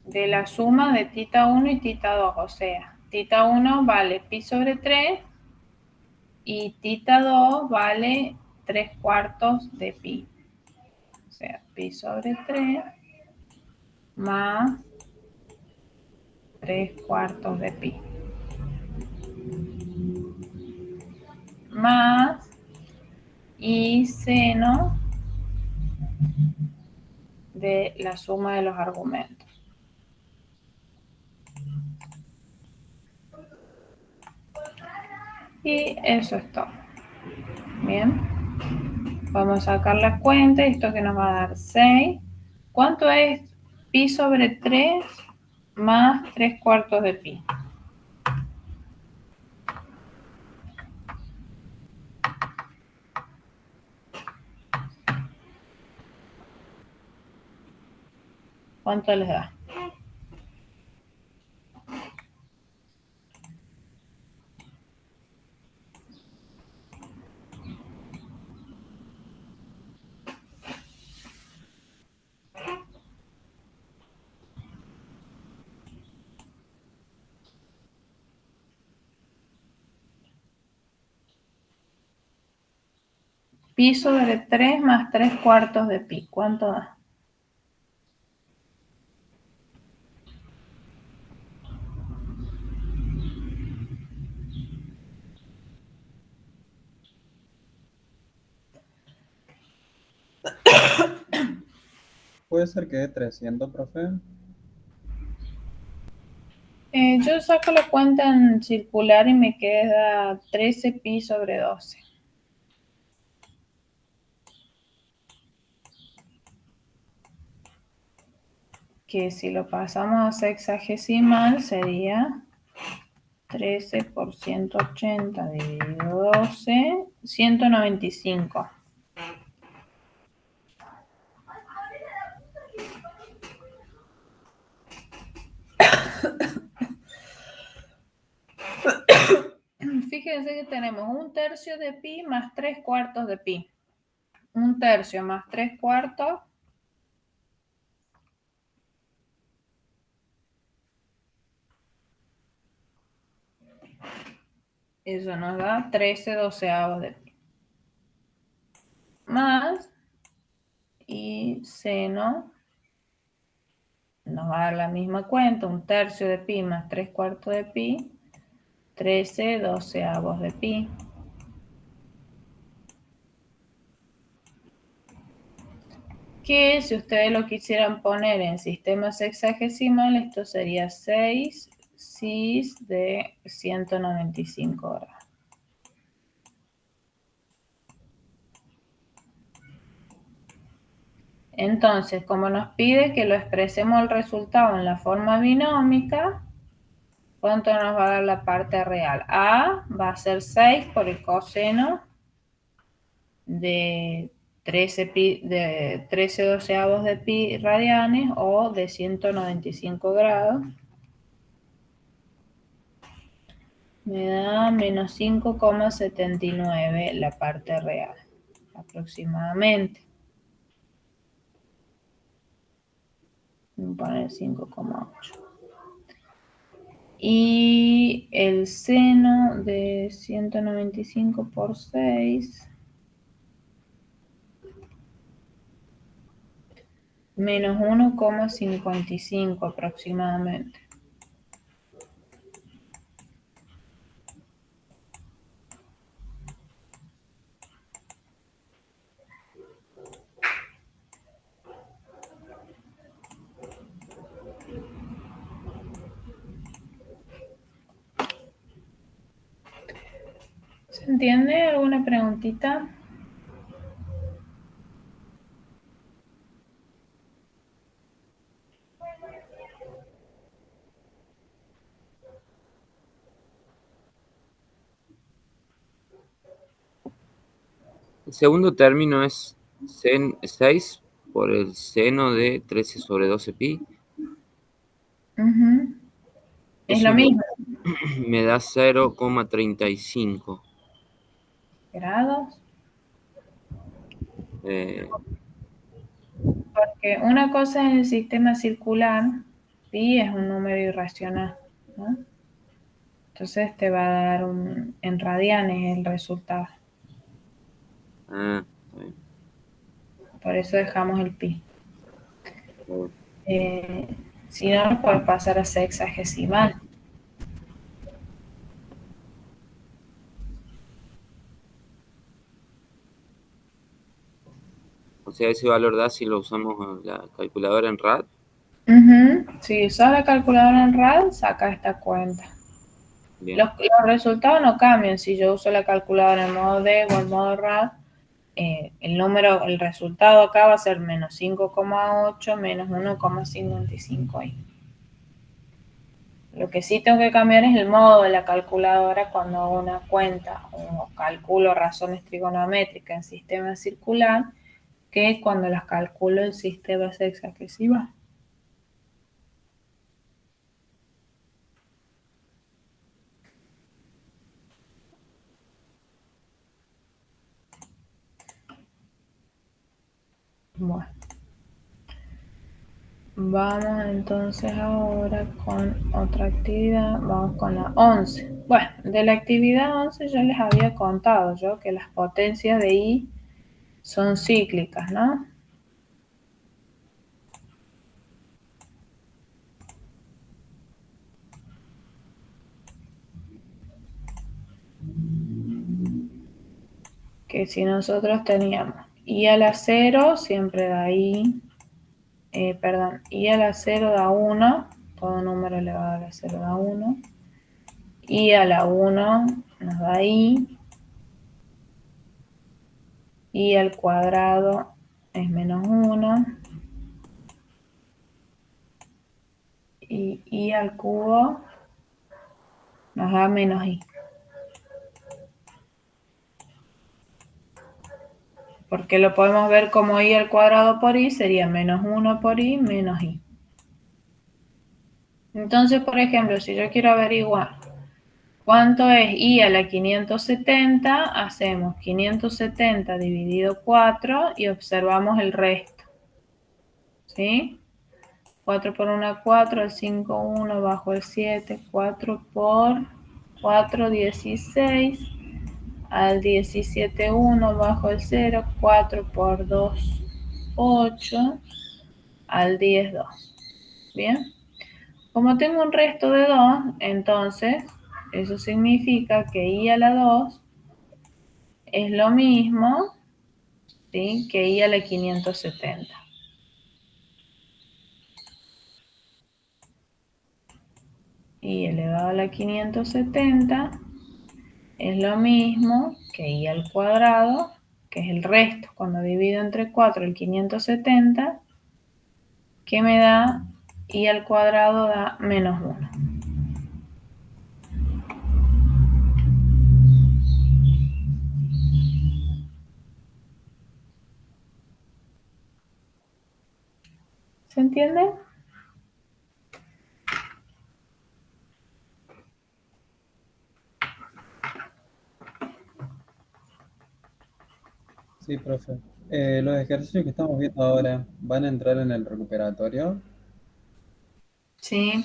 S1: de la suma de θ1 y θ2, o sea, θ1 vale pi sobre 3 y θ2 vale 3/4 de pi. O sea, pi sobre 3 más 3/4 de pi. Más y seno de la suma de los argumentos. Y eso es todo. Bien. Vamos a sacar la cuenta. Esto que nos va a dar 6. ¿Cuánto es pi sobre 3 más 3/4 de pi? ¿Cuánto les da? Pi sobre 3 más 3/4 de pi. ¿Cuánto da?
S2: Puede ser que de 300, profe.
S1: Yo saco la cuenta en circular y me queda 13 pi sobre 12. Que si lo pasamos a sexagesimal sería 13 por 180 dividido 12, 195. Fíjense que tenemos 1/3 de pi más 3/4 de pi. 1/3 más 3/4 Eso nos da 13 doceavos de pi. Más, y seno nos va a dar la misma cuenta, 1/3 de pi más 3/4 de pi, 13 doceavos de pi. Que si ustedes lo quisieran poner en sistema sexagesimal, esto sería 6 cis de 195 grados. Entonces, como nos pide que lo expresemos el resultado en la forma binómica, ¿cuánto nos va a dar la parte real? A va a ser 6 por el coseno de 13 doceavos de pi radianes o de 195 grados. Me da menos 5,79 la parte real, aproximadamente. Voy a poner 5,8. Y el seno de 195 por 6, menos 1,55 aproximadamente. ¿Se entiende? ¿Alguna preguntita?
S3: El segundo término es 6 por el seno de 13 sobre 12 pi.
S1: Uh-huh. Es
S3: Eso
S1: lo mismo.
S3: me da 0,35
S1: ¿Grados?
S3: Eh,
S1: Porque una cosa es el sistema circular, pi es un número irracional, ¿no? Entonces te va a dar en radianes el resultado.
S3: está bien.
S1: Por eso dejamos el pi.
S3: Está
S1: Si no, lo puedes pasar a sexagesimal.
S3: O sea, ese valor da si lo usamos la calculadora en rad.
S1: Uh-huh. Si usas la calculadora en rad, saca esta cuenta.
S3: Bien.
S1: Los resultados no cambian si yo uso la calculadora en modo D o en modo rad. El resultado acá va a ser menos 5,8 menos 1,55 ahí. Lo que sí tengo que cambiar es el modo de la calculadora cuando hago una cuenta o calculo razones trigonométricas en sistema circular, que es cuando las calculo en sistema sexagesimal. Bueno. Vamos entonces ahora con otra actividad, vamos con la 11. Bueno, de la actividad 11 ya les había contado yo que las potencias de I son cíclicas, ¿no? Que si nosotros teníamos I a la 0 siempre da I, I a la 0 da 1, todo número elevado a la 0 da 1, I a la 1 nos da I al cuadrado es menos 1, y I al cubo nos da menos I. Porque lo podemos ver como I al cuadrado por I sería menos 1 por I menos I. Entonces, por ejemplo, si yo quiero averiguar cuánto es I a la 570, hacemos 570 dividido 4 y observamos el resto. ¿Sí? 4 por 1, 4, el 5, 1, bajo el 7, 4 por 4, 16. Al 17, 1 bajo el 0. 4 por 2, 8. Al 10, 2. Bien. Como tengo un resto de 2, entonces eso significa que I a la 2 es lo mismo, ¿sí?, que I a la 570. I elevado a la 570 es lo mismo que I al cuadrado, que es el resto, cuando divido entre 4 el 570, que me da I al cuadrado da menos 1. ¿Se entiende?
S2: Sí, profe. Los ejercicios que estamos viendo ahora van a entrar en el recuperatorio.
S1: Sí.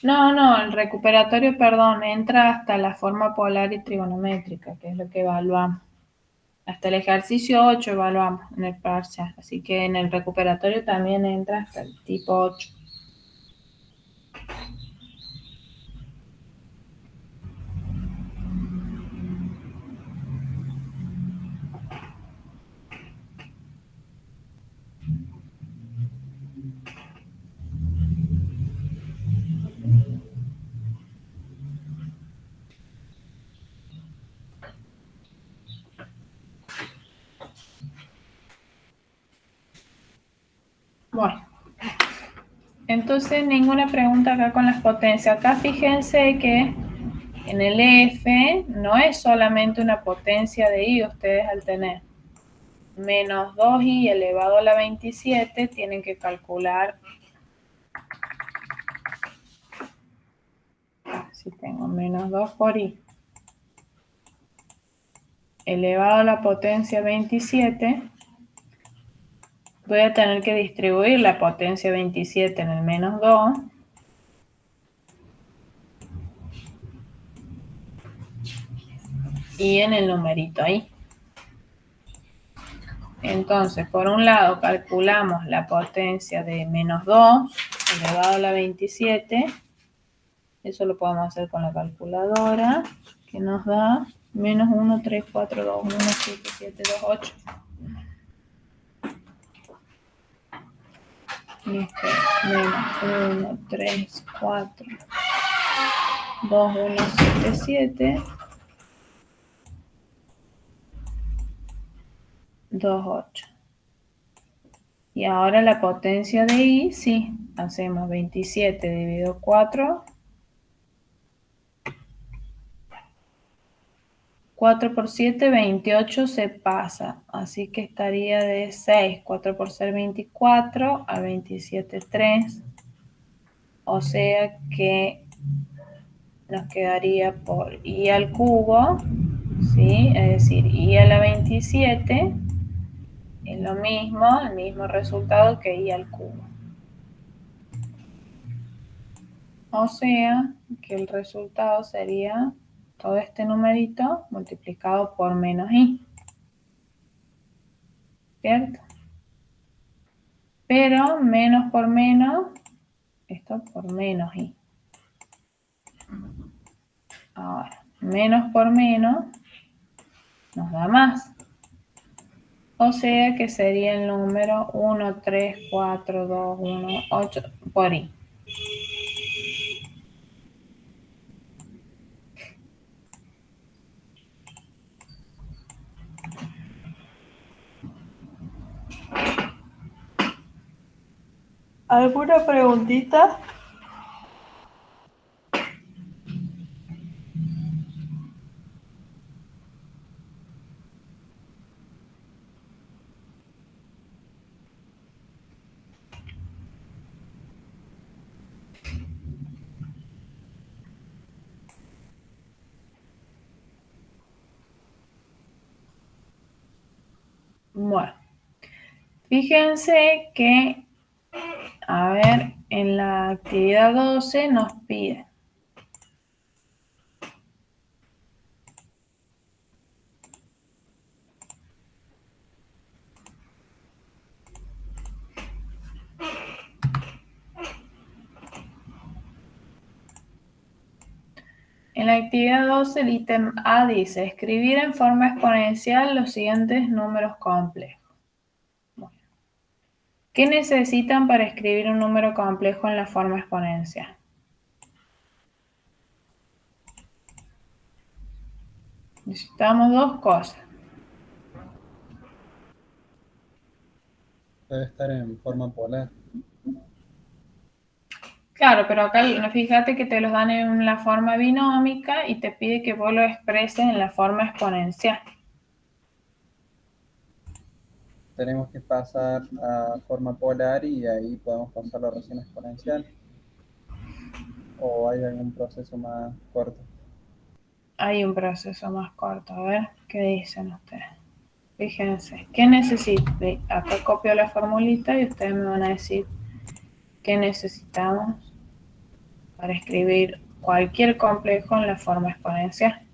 S1: No, el recuperatorio, perdón, entra hasta la forma polar y trigonométrica, que es lo que evaluamos. Hasta el ejercicio 8 evaluamos en el parcial, así que en el recuperatorio también entra hasta el tipo 8. Bueno, entonces ninguna pregunta acá con las potencias. Acá fíjense que en el F no es solamente una potencia de I, ustedes al tener menos 2i elevado a la 27 tienen que calcular, si tengo menos 2 por i elevado a la potencia 27, voy a tener que distribuir la potencia 27 en el menos 2 y en el numerito ahí. Entonces, por un lado calculamos la potencia de menos 2 elevado a la 27. Eso lo podemos hacer con la calculadora, que nos da menos 1, 3, 4, 2, 1, 7, 7, 2, 8. Y este menos 1, 3, 4, 2, 1, 7, 7, 2, 8. Y ahora la potencia de I, sí, hacemos 27 dividido 4. 4 por 7, 28 se pasa, así que estaría de 6, 4 por ser 24, a 27, 3. O sea que nos quedaría por I al cubo, ¿sí? Es decir, I a la 27 es lo mismo, el mismo resultado que I al cubo. O sea que el resultado sería todo este numerito multiplicado por menos I. ¿Cierto? Pero menos por menos, esto por menos I. Ahora, menos por menos nos da más. O sea que sería el número 1, 3, 4, 2, 1, 8 por I. ¿Alguna preguntita? Bueno, fíjense que, a ver, en la actividad 12 nos pide En la actividad 2, el ítem A dice, escribir en forma exponencial los siguientes números complejos. Bueno. ¿Qué necesitan para escribir un número complejo en la forma exponencial? Necesitamos dos cosas.
S2: Debe estar en forma polar.
S1: Claro, pero acá fíjate que te los dan en la forma binómica y te pide que vos lo expreses en la forma exponencial.
S2: Tenemos que pasar a forma polar y ahí podemos pasarlo a recién exponencial. ¿O hay algún proceso más corto?
S1: Hay un proceso más corto. A ver, ¿qué dicen ustedes? Fíjense, ¿qué necesito? Acá copio la formulita y ustedes me van a decir qué necesitamos para escribir cualquier complejo en la forma exponencial.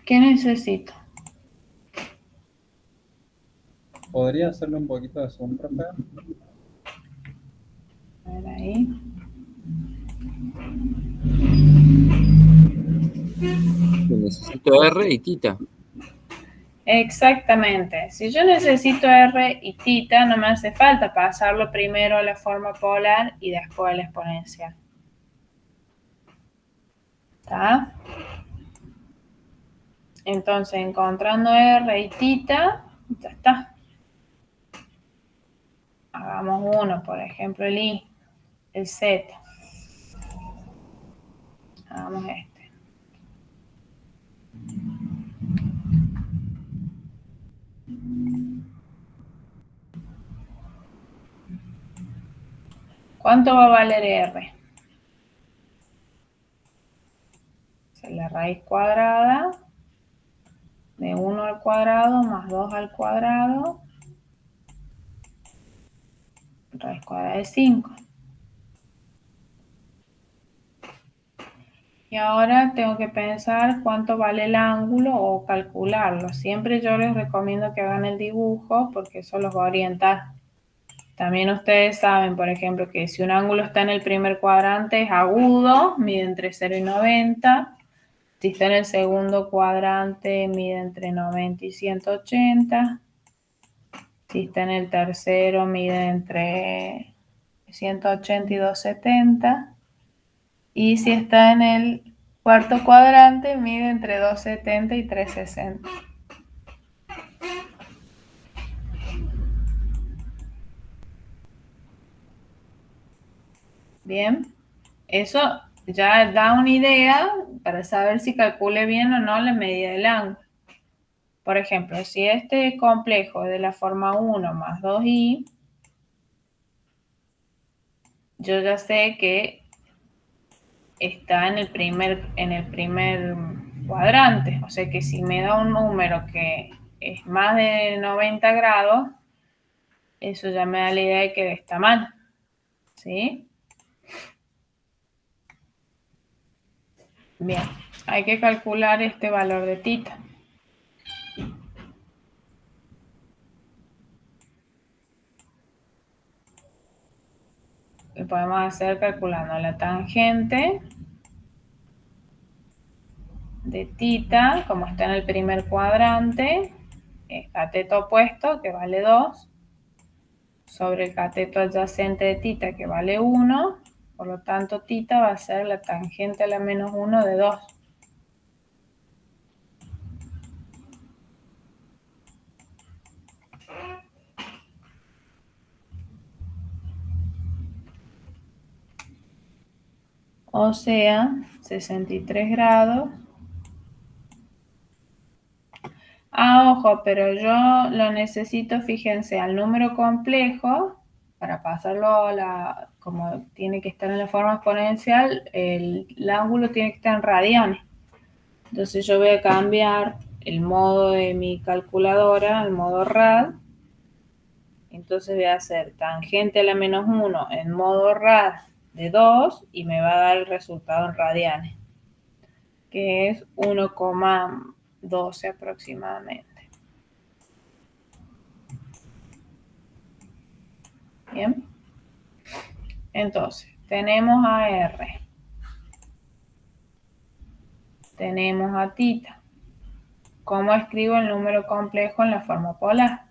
S1: ¿Qué necesito?
S2: ¿Podría hacerle un poquito de zoom, profe?
S1: A ver ahí.
S3: Necesito R y tita.
S1: Exactamente. Si yo necesito R y tita, no me hace falta pasarlo primero a la forma polar y después a la exponencial. ¿Está? Entonces, encontrando R y tita, ya está. Hagamos uno, por ejemplo, el I, el Z. Hagamos este. ¿Cuánto va a valer R? Es la raíz cuadrada de 1 al cuadrado más 2 al cuadrado, raíz cuadrada de 5. Y ahora tengo que pensar cuánto vale el ángulo o calcularlo. Siempre yo les recomiendo que hagan el dibujo porque eso los va a orientar. También ustedes saben, por ejemplo, que si un ángulo está en el primer cuadrante es agudo, mide entre 0 y 90. Si está en el segundo cuadrante, mide entre 90 y 180. Si está en el tercero, mide entre 180 y 270. Y si está en el cuarto cuadrante, mide entre 270 y 360. Bien, eso ya da una idea para saber si calcule bien o no la medida del ángulo. Por ejemplo, si este complejo es de la forma 1 más 2i, yo ya sé que está en el primer cuadrante. O sea que si me da un número que es más de 90 grados, eso ya me da la idea de que está mal. ¿Sí? Bien, hay que calcular este valor de tita. Lo podemos hacer calculando la tangente de tita, como está en el primer cuadrante, es cateto opuesto, que vale 2, sobre el cateto adyacente de tita, que vale 1. Por lo tanto, tita va a ser la tangente a la menos 1 de 2. O sea, 63 grados. Ojo, pero yo lo necesito, fíjense, al número complejo, para pasarlo como tiene que estar en la forma exponencial, el ángulo tiene que estar en radianes. Entonces yo voy a cambiar el modo de mi calculadora al modo rad. Entonces voy a hacer tangente a la menos 1 en modo rad de 2 y me va a dar el resultado en radianes, que es 1,1 12 aproximadamente. Bien. Entonces, tenemos a R. Tenemos a tita. ¿Cómo escribo el número complejo en la forma polar?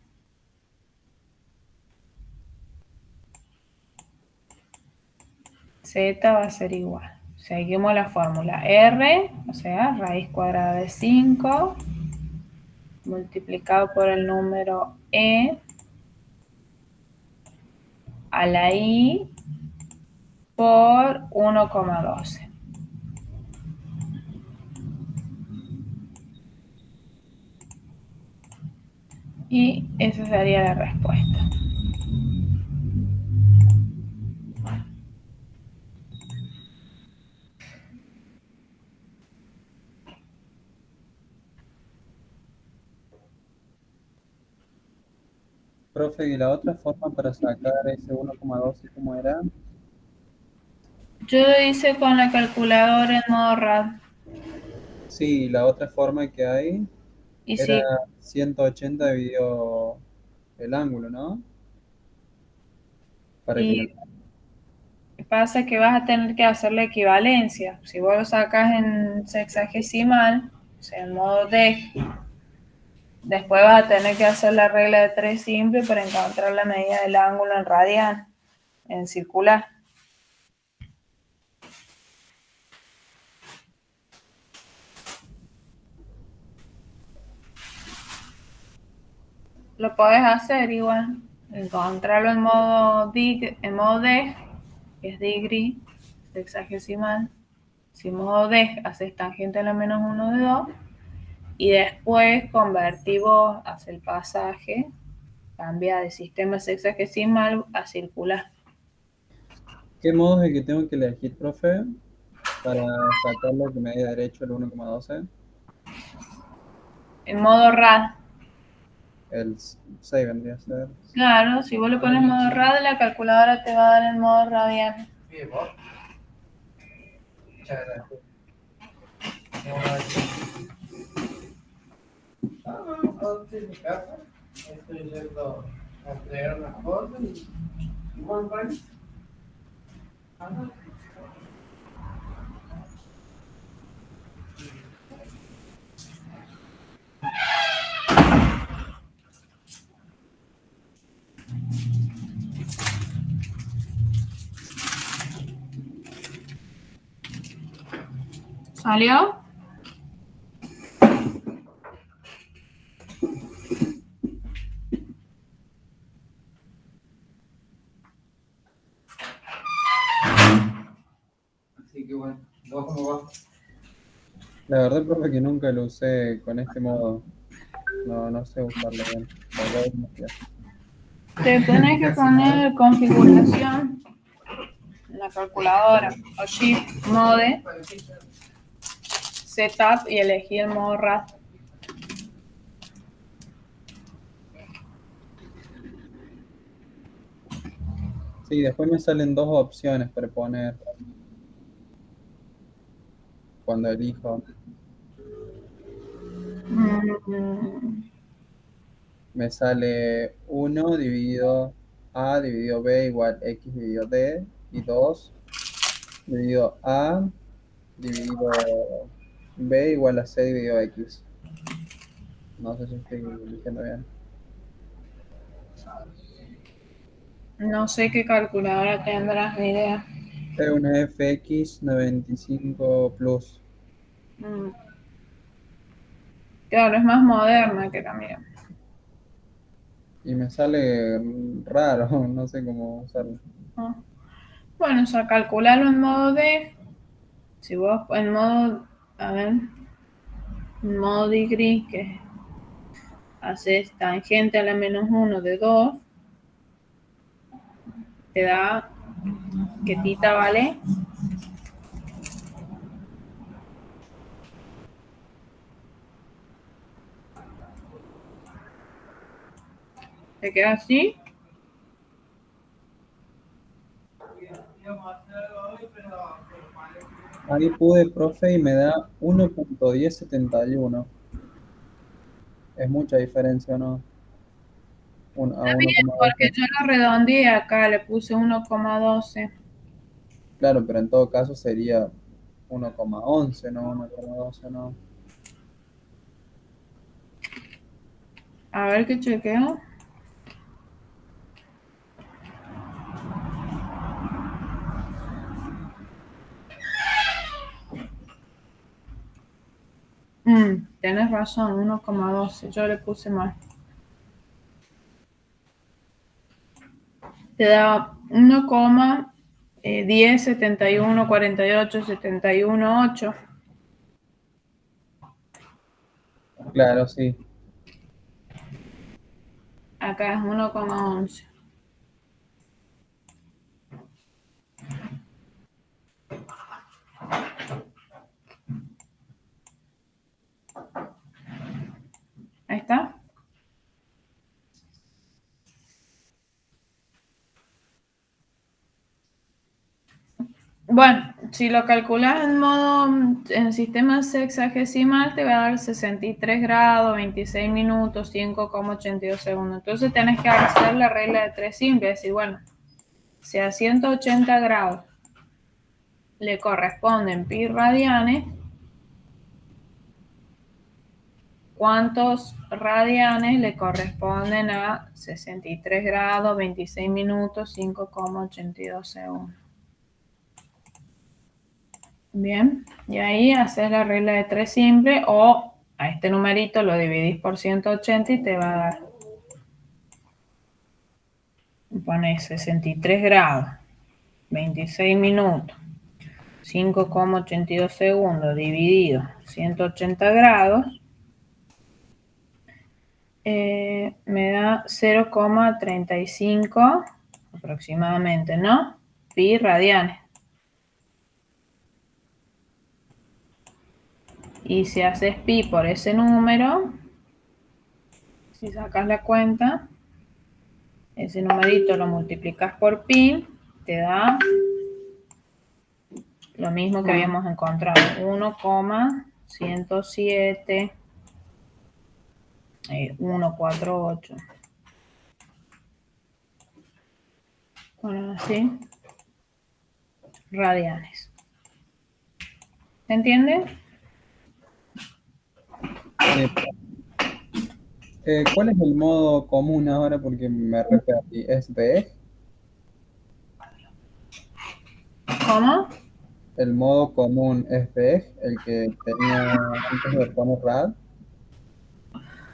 S1: Z va a ser igual. Seguimos la fórmula. R, o sea, raíz cuadrada de 5, multiplicado por el número E a la I por 1,12. Y esa sería la respuesta.
S2: Profe, ¿y la otra forma para sacar ese 1,12 cómo era?
S1: Yo lo hice con la calculadora en modo RAD.
S2: Sí, la otra forma que hay
S1: Y
S2: era
S1: sí,
S2: 180 dividido el ángulo, ¿no? Para que me...
S1: y pasa que vas a tener que hacer la equivalencia. Si vos lo sacas en sexagesimal, o sea, en modo D, después vas a tener que hacer la regla de 3 simple para encontrar la medida del ángulo en radian, en circular. Lo podés hacer igual, encontrarlo en modo D, que es degree, sexagesimal. Si modo D haces tangente a la menos 1 de 2, y después convertimos, hace el pasaje, cambia de sistema sexagesimal a circular.
S2: ¿Qué modo es el que tengo que elegir, profe, para sacar lo que me dé derecho el 1,12?
S1: En modo RAD.
S2: El 6 vendría a ser.
S1: Claro, si vos le pones modo RAD, la calculadora te va a dar el modo radial.
S2: Muchas gracias.
S4: Estoy en mi casa, estoy yendo a entregar unas cosas y voy para ahí.
S1: ¿Salió?
S4: Así que bueno, ¿vos cómo vas?
S2: La verdad, profe, que nunca lo usé con este modo. No, no sé usarlo bien. La verdad es que...
S1: Te tenés que poner configuración en la calculadora o Shift Mode, Setup y elegir el modo RAD.
S2: Sí, después me salen dos opciones para poner cuando elijo.
S1: Mm,
S2: Me sale 1 dividido A dividido B igual X dividido D y 2 dividido A dividido B igual a C dividido X. No sé si estoy diciendo bien.
S1: no sé qué calculadora tendrás, ni idea.
S2: Es una FX 95 Plus.
S1: Mm, Claro, es más moderna que la mía.
S2: Y me sale raro, no sé cómo usarlo.
S1: Ah. Bueno, o sea, calcularlo en modo D. Si vos en modo, a ver, en modo degree, que haces tangente a la menos 1 de 2, te da que tita vale. Te queda así.
S2: Ahí pude, profe, y me da 1,1071. Es mucha diferencia, ¿no? A
S1: Está bien, porque
S2: 1,12.
S1: yo lo redondeé acá, le puse 1,12.
S2: Claro, pero en todo caso sería 1,11, no 1,12, no.
S1: A ver qué chequeo. Tenés razón, 1,12. Yo le puse mal. Te da 1,10, 71, 48, 71, 8.
S2: Claro, sí.
S1: Acá es 1,11. Ahí está. Bueno, si lo calculas en sistema sexagesimal, te va a dar 63 grados, 26 minutos, 5,82 segundos. Entonces tenés que hacer la regla de 3 simple. Es decir, bueno, si a 180 grados le corresponden pi radianes, ¿cuántos radianes le corresponden a 63 grados, 26 minutos, 5,82 segundos? Bien, y ahí haces la regla de 3 simple o a este numerito lo dividís por 180 y te va a dar. Pones 63 grados, 26 minutos, 5,82 segundos dividido 180 grados, me da 0,35 aproximadamente, ¿no? Pi radianes. Y si haces pi por ese número, si sacas la cuenta, ese numerito lo multiplicas por pi, te da lo mismo que habíamos encontrado, 1,107, 148. Bueno, así, radianes. ¿Se entiende?
S2: Eh, ¿Cuál es el modo común ahora? Porque me re perdí. ¿Es VEG?
S1: ¿Cómo?
S2: El modo común es VEG, el que tenía antes de poner RAD.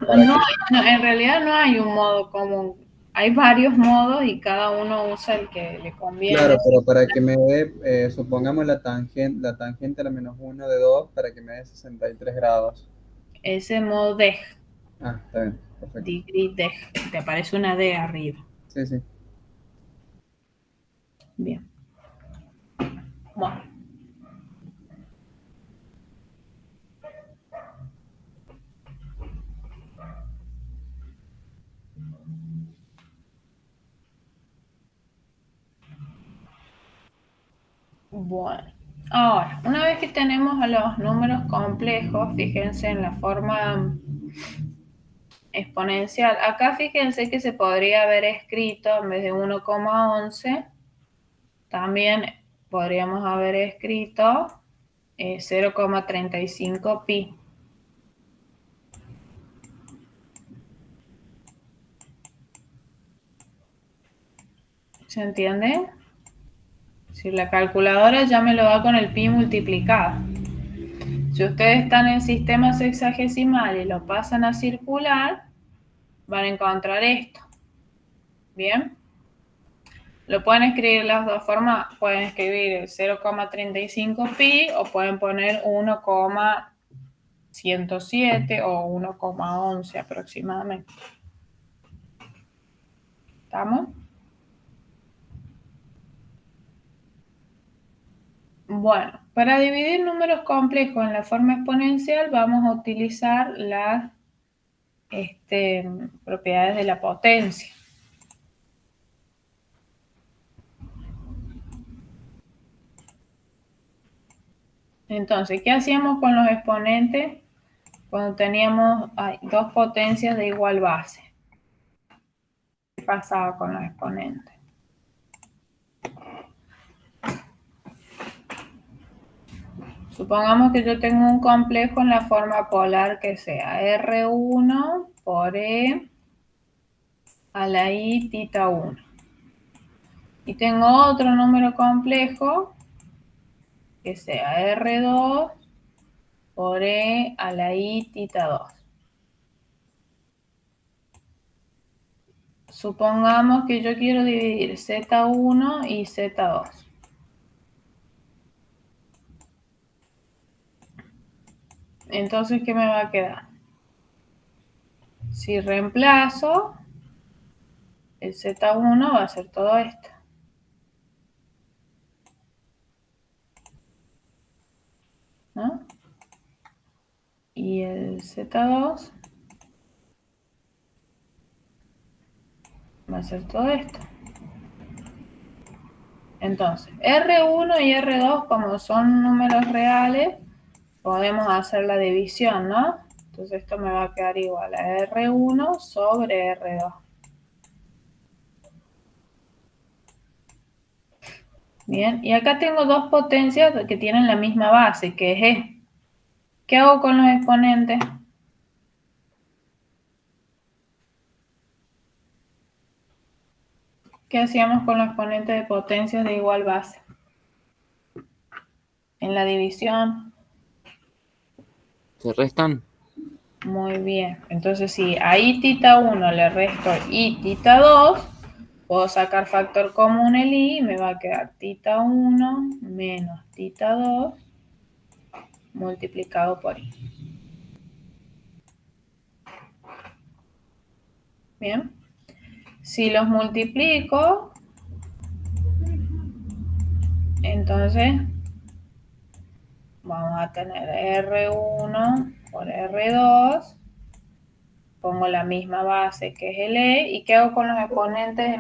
S2: ¿Para
S1: No,
S2: qué?
S1: no, en realidad no hay un modo común. Hay varios modos y cada uno usa el que le conviene.
S2: Claro, pero para que me dé, supongamos la tangente a la -1 de 2 para que me dé 63 grados.
S1: Ese modo DEG,
S2: Ah, está bien, perfecto.
S1: degree DEG, te aparece una D arriba.
S2: Sí, sí.
S1: Bien. Bueno. Bueno, ahora, una vez que tenemos a los números complejos, fíjense en la forma exponencial. Acá fíjense que se podría haber escrito en vez de 1,11, también podríamos haber escrito 0,35 pi. ¿Se entiende? Si la calculadora ya me lo da con el pi multiplicado. Si ustedes están en sistema sexagesimal y lo pasan a circular, van a encontrar esto. ¿Bien? Lo pueden escribir de las dos formas. Pueden escribir 0,35 pi o pueden poner 1,107 o 1,11 aproximadamente. ¿Estamos? Bueno, para dividir números complejos en la forma exponencial vamos a utilizar las propiedades de la potencia. Entonces, ¿qué hacíamos con los exponentes Cuando teníamos dos potencias de igual base. ¿Qué pasaba con los exponentes? Supongamos que yo tengo un complejo en la forma polar que sea R1 por E a la I tita 1. Y tengo otro número complejo que sea R2 por E a la I tita 2. Supongamos que yo quiero dividir Z1 y Z2. Entonces, ¿qué me va a quedar? Si reemplazo, el Z1 va a ser todo esto. ¿No? Y el Z2 va a ser todo esto. Entonces, R1 y R2, como son números reales, podemos hacer la división, ¿no? Entonces esto me va a quedar igual a R1 sobre R2. Bien, y acá tengo dos potencias que tienen la misma base, que es E. ¿Qué hago con los exponentes? ¿Qué hacíamos con los exponentes de potencias de igual base? En la división.
S3: ¿Se restan?
S1: Muy bien. Entonces, si a I tita 1 le resto I tita 2, puedo sacar factor común el I y me va a quedar tita 1 menos tita 2 multiplicado por I. Bien. Si los multiplico, entonces vamos a tener R1 por R2. Pongo la misma base que es el E. ¿Y qué hago con los exponentes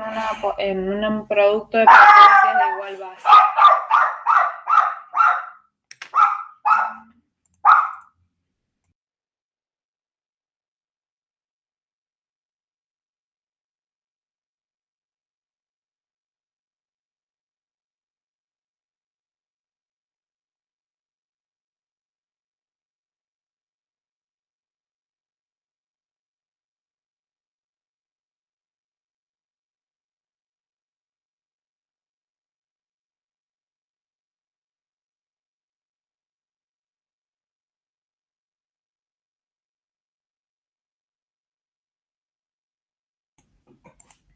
S1: en un producto de potencias de igual base?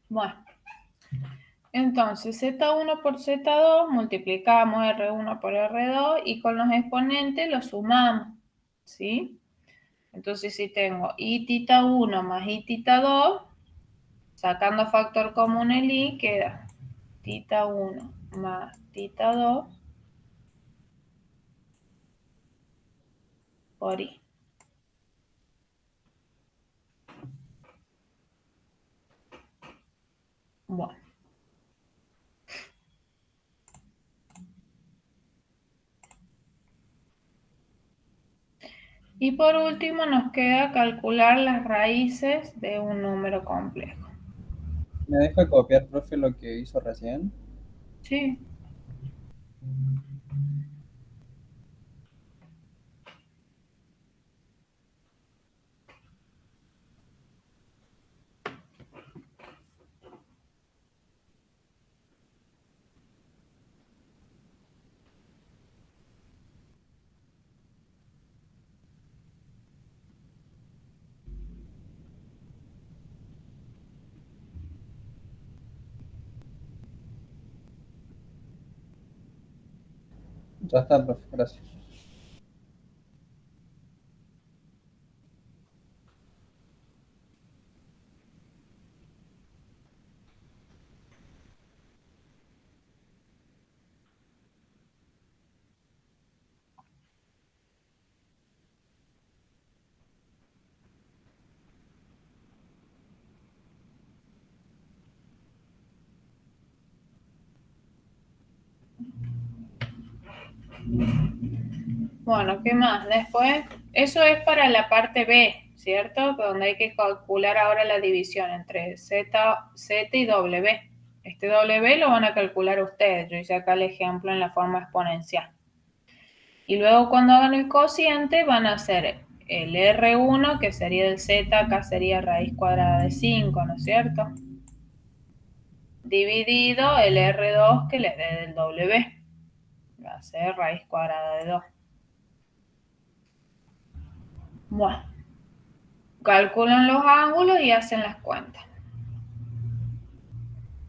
S1: Bueno, entonces Z1 por Z2 multiplicamos R1 por R2 y con los exponentes los sumamos, ¿sí? Entonces si tengo I tita 1 más I tita 2, sacando factor común el I, queda tita 1 más tita 2 por I. Bueno. Y por último nos queda calcular las raíces de un número complejo.
S2: ¿Me deja copiar, profe, lo que hizo recién?
S1: Sí.
S2: Ya está, profe, gracias.
S1: Bueno, ¿qué más? Después Eso es para la parte B, ¿cierto? Donde hay que calcular ahora la división entre Z y W. Este W lo van a calcular ustedes. Yo hice acá el ejemplo en la forma exponencial. Y luego cuando hagan el cociente van a hacer el R1, que sería el Z, acá sería raíz cuadrada de 5, ¿no es cierto? Dividido el R2 que le dé del W. Va a ser raíz cuadrada de 2. Bueno, calculan los ángulos y hacen las cuentas.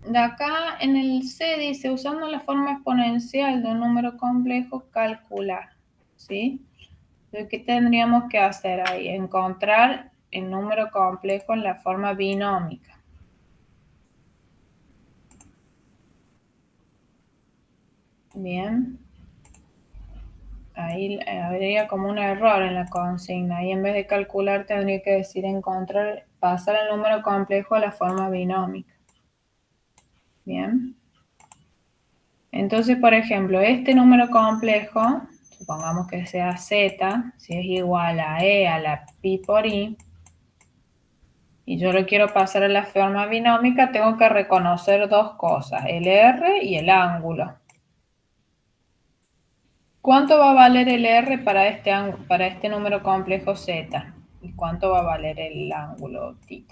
S1: De acá en el C dice, usando la forma exponencial de un número complejo, calcular, ¿sí? ¿Qué tendríamos que hacer ahí? Encontrar el número complejo en la forma binómica. Bien. Ahí habría como un error en la consigna. Ahí en vez de calcular tendría que decir encontrar, pasar el número complejo a la forma binómica. Bien. Entonces, por ejemplo, este número complejo, supongamos que sea z, si es igual a e a la pi por i, y yo lo quiero pasar a la forma binómica, tengo que reconocer dos cosas, el r y el ángulo. ¿Cuánto va a valer el r para este número complejo z? ¿Y cuánto va a valer el ángulo θ?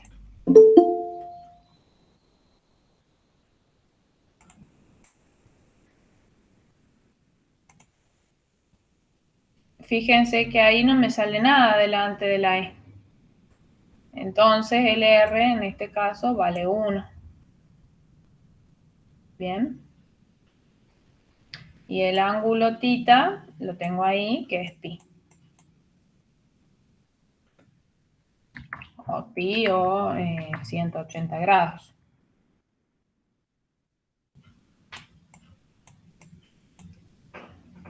S1: Fíjense que ahí no me sale nada delante de la e. Entonces el r en este caso vale 1. Bien. Y el ángulo θ lo tengo ahí, que es pi. O pi o 180 grados.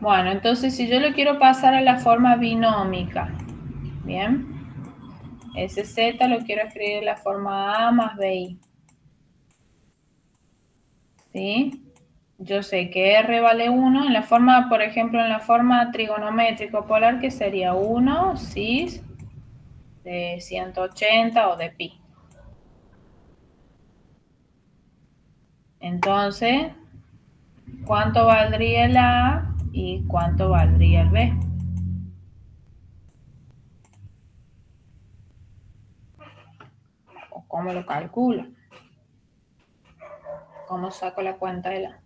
S1: Bueno, entonces si yo lo quiero pasar a la forma binómica, bien, ese z lo quiero escribir en la forma a más bi. ¿Sí? Yo sé que r vale 1 en la forma, por ejemplo, en la forma trigonométrico polar, que sería 1 cis de 180 o de pi. Entonces, ¿cuánto valdría el a y cuánto valdría el b? ¿O cómo lo calculo? ¿Cómo saco la cuenta de la?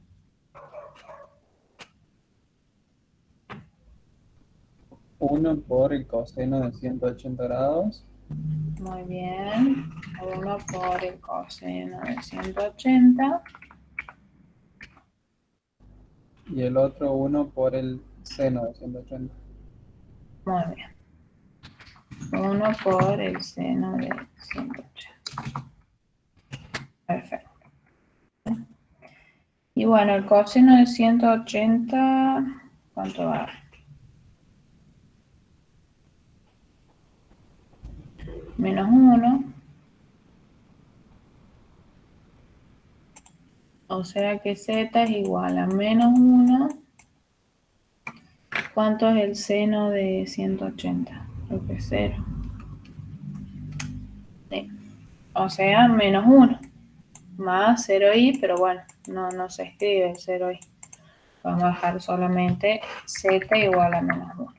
S2: 1 por el coseno de 180 grados.
S1: Muy bien. 1 por el coseno de 180.
S2: Y el otro 1 por el seno de 180.
S1: Muy bien. 1 por el seno de 180. Perfecto. Y bueno, el coseno de 180, ¿cuánto va? Menos 1. O sea que z es igual a menos 1. ¿Cuánto es el seno de 180? Creo que es 0. Sí. O sea, menos 1. Más 0i, pero bueno, no se escribe el 0i. Vamos a dejar solamente z igual a menos 1.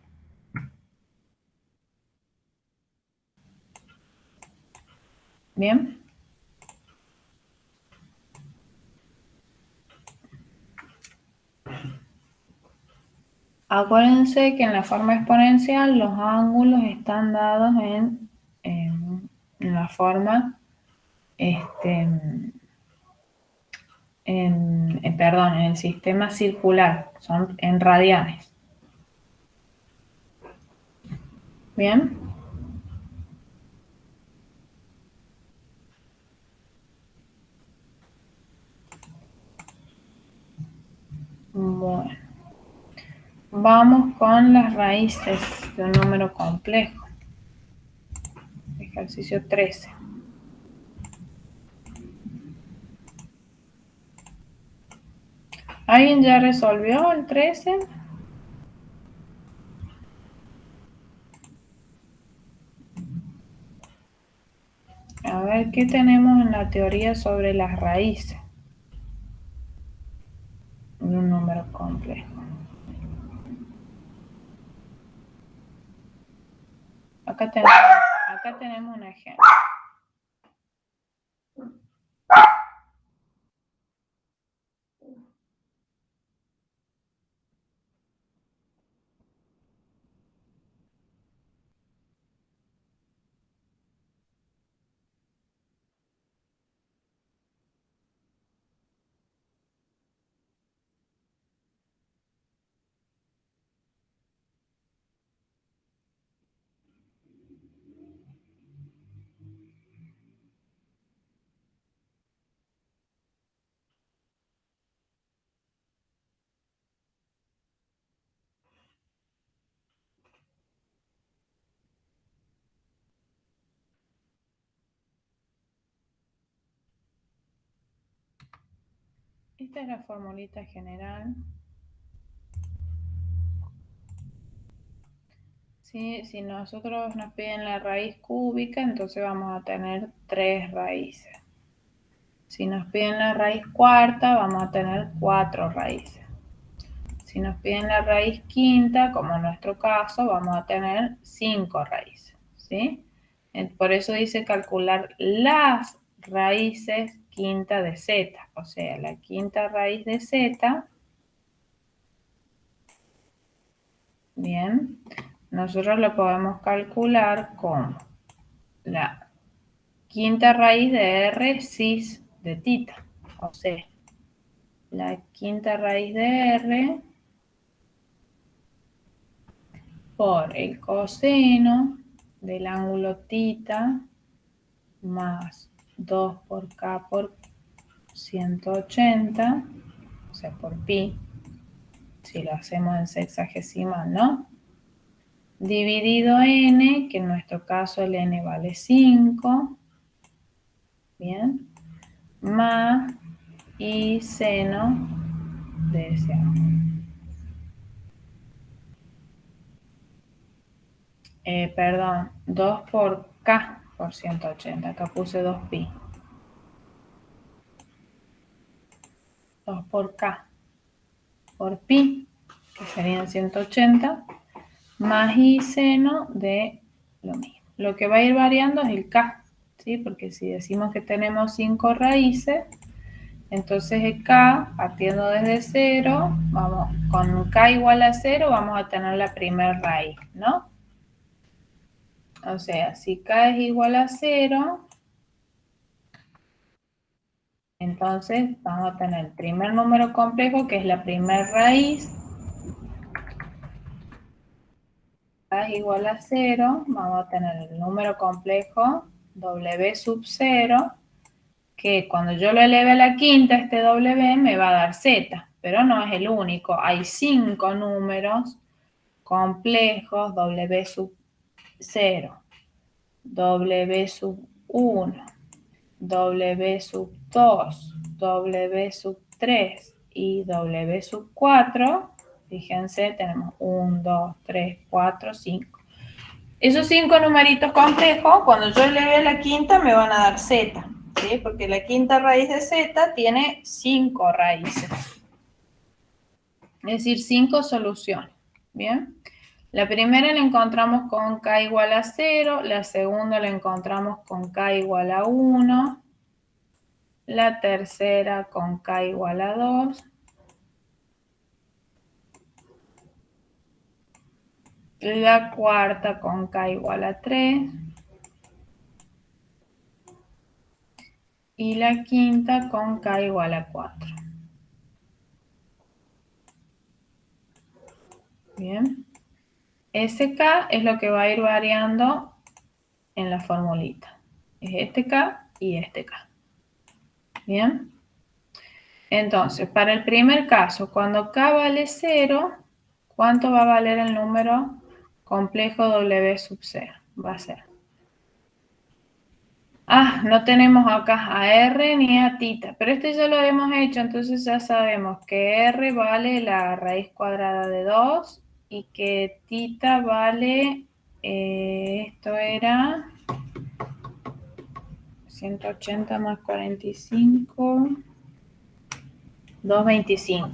S1: Bien. Acuérdense que en la forma exponencial los ángulos están dados en la forma, perdón, en el sistema circular, son en radianes. Bien. Bueno, vamos con las raíces de un número complejo. Ejercicio 13. ¿Alguien ya resolvió el 13? A ver, ¿qué tenemos en la teoría sobre las raíces de un número complejo? Acá tenemos un ejemplo. Esta es la formulita general. ¿Sí? Si nosotros nos piden la raíz cúbica, entonces vamos a tener 3 raíces. Si nos piden la raíz cuarta, vamos a tener 4 raíces. Si nos piden la raíz quinta, como en nuestro caso, vamos a tener 5 raíces. ¿Sí? Por eso dice calcular las raíces quinta de z. O sea, la quinta raíz de z. Bien. Nosotros lo podemos calcular con la quinta raíz de r cis de tita. O sea, la quinta raíz de r por el coseno del ángulo tita más 2 por k por 180, o sea, por pi, si lo hacemos en sexagesimal, ¿no? Dividido n, que en nuestro caso el n vale 5, bien, más y seno de ese ángulo. Perdón, 2 por k por 180, acá puse 2pi. 2 por k por pi, que serían 180, más y seno de lo mismo. Lo que va a ir variando es el k, ¿sí? Porque si decimos que tenemos 5 raíces, entonces el k, partiendo desde 0, vamos, con k igual a 0, vamos a tener la primera raíz, ¿no? O sea, si k es igual a 0, entonces vamos a tener el primer número complejo, que es la primera raíz. K es igual a 0, vamos a tener el número complejo w sub 0, que cuando yo lo eleve a la quinta, este w me va a dar z, pero no es el único. Hay 5 números complejos w sub 0, w sub 1, w sub 2, w sub 3 y w sub 4. Fíjense, tenemos 1, 2, 3, 4, 5. Esos 5 numeritos complejos, cuando yo eleve a la quinta, me van a dar z, ¿sí? Porque la quinta raíz de z tiene 5 raíces. Es decir, 5 soluciones. ¿Bien? La primera la encontramos con k igual a 0, la segunda la encontramos con k igual a 1, la tercera con k igual a 2, la cuarta con k igual a 3 y la quinta con k igual a 4. Bien. Ese k es lo que va a ir variando en la formulita. Es este k y este k. Bien. Entonces, para el primer caso, cuando k vale 0, ¿cuánto va a valer el número complejo w sub 0? Va a ser. No tenemos acá a r ni a tita, pero este ya lo hemos hecho, entonces ya sabemos que r vale la raíz cuadrada de 2 y que tita vale, esto era 180 más 45. 225.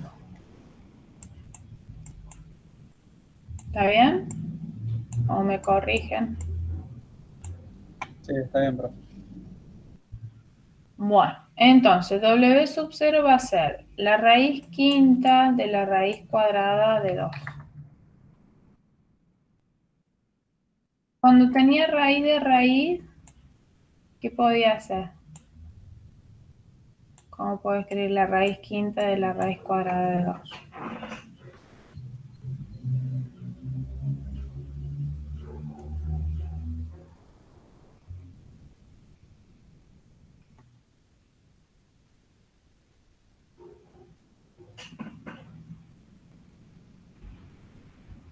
S1: ¿Está bien? ¿O me corrigen?
S2: Sí, está bien, profe.
S1: Bueno, entonces W sub 0 va a ser la raíz quinta de la raíz cuadrada de 2. Cuando tenía raíz de raíz, ¿qué podía hacer? ¿Cómo puedo escribir la raíz quinta de la raíz cuadrada de 2?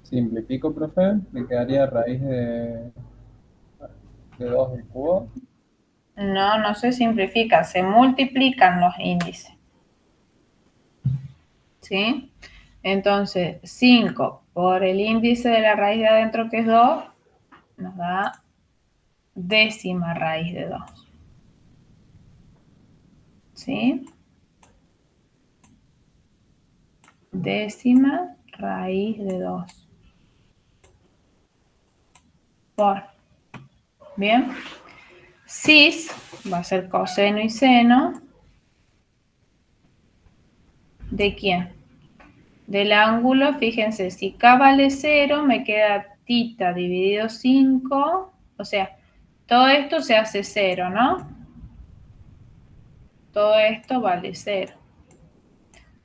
S2: Simplifico, profe. Me quedaría raíz de 2 al cubo.
S1: No, no se simplifica, se multiplican los índices. ¿Sí? Entonces, 5 por el índice de la raíz de adentro, que es 2, nos da décima raíz de 2. ¿Sí? Décima raíz de 2. Por. Bien. Cis va a ser coseno y seno. ¿De quién? Del ángulo, fíjense, si K vale 0, me queda tita dividido 5. O sea, todo esto se hace 0, ¿no? Todo esto vale 0.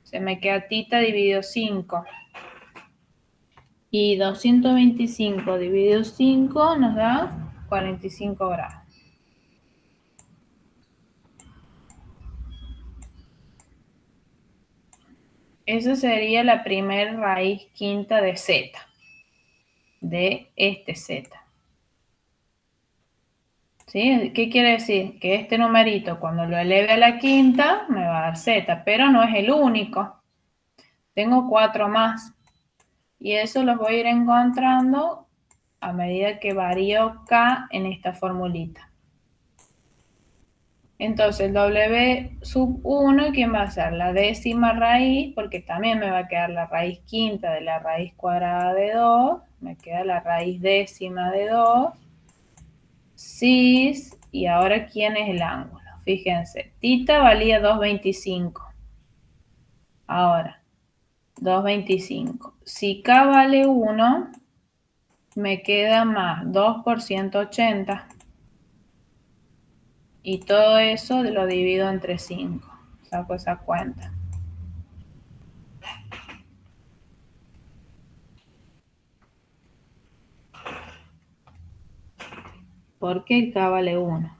S1: Se me queda tita dividido 5. Y 225 dividido 5 nos da 45 grados. Esa sería la primera raíz quinta de z, de este z. ¿Sí? ¿Qué quiere decir? Que este numerito, cuando lo eleve a la quinta, me va a dar z, pero no es el único. Tengo 4 más. Y eso los voy a ir encontrando a medida que varío k en esta formulita. Entonces, W sub 1, ¿quién va a ser? La décima raíz, porque también me va a quedar la raíz quinta de la raíz cuadrada de 2. Me queda la raíz décima de 2. Cis, y ahora, ¿quién es el ángulo? Fíjense, tita valía 225. Ahora, 225. Si K vale 1, me queda más 2 por 180. Y todo eso lo divido entre 5. Saco esa cuenta. Porque K vale 1.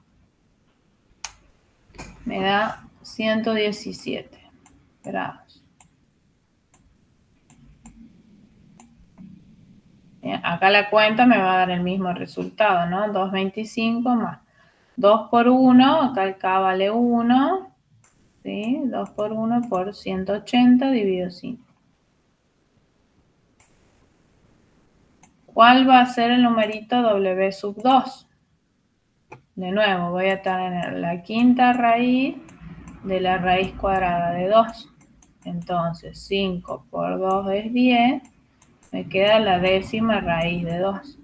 S1: Me da 117 grados. Bien, acá la cuenta me va a dar el mismo resultado, ¿no? 225 más 2 por 1, acá el K vale 1. ¿Sí? 2 por 1 por 180 dividido 5. ¿Cuál va a ser el numerito W sub 2? De nuevo, voy a tener la quinta raíz de la raíz cuadrada de 2. Entonces, 5 por 2 es 10. Me queda la décima raíz de 2.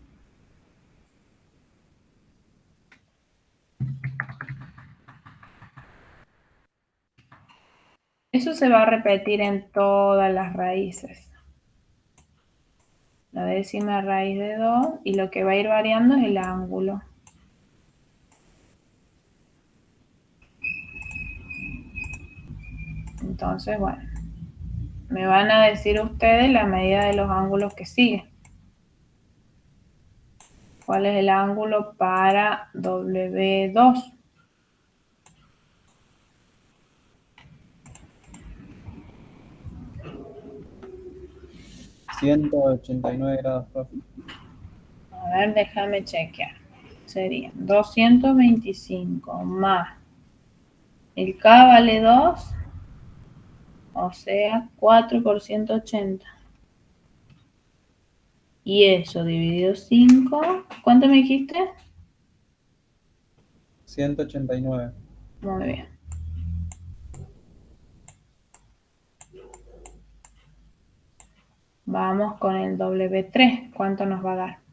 S1: Eso se va a repetir en todas las raíces. La décima raíz de 2, y lo que va a ir variando es el ángulo. Entonces, bueno, me van a decir ustedes la medida de los ángulos que siguen. ¿Cuál es el ángulo para W2?
S2: $189, profe.
S1: A ver, déjame chequear. Sería 225 más el K vale 2, o sea, 4 por 180. Y eso dividido 5, ¿cuánto me dijiste?
S2: 189.
S1: Muy bien. Vamos con el W3. ¿Cuánto nos va a dar?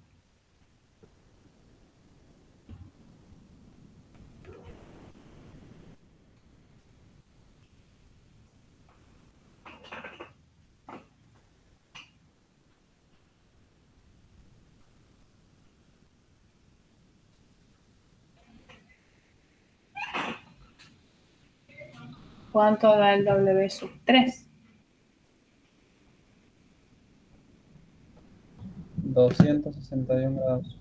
S1: ¿Cuánto da el W3?
S2: 261 grados.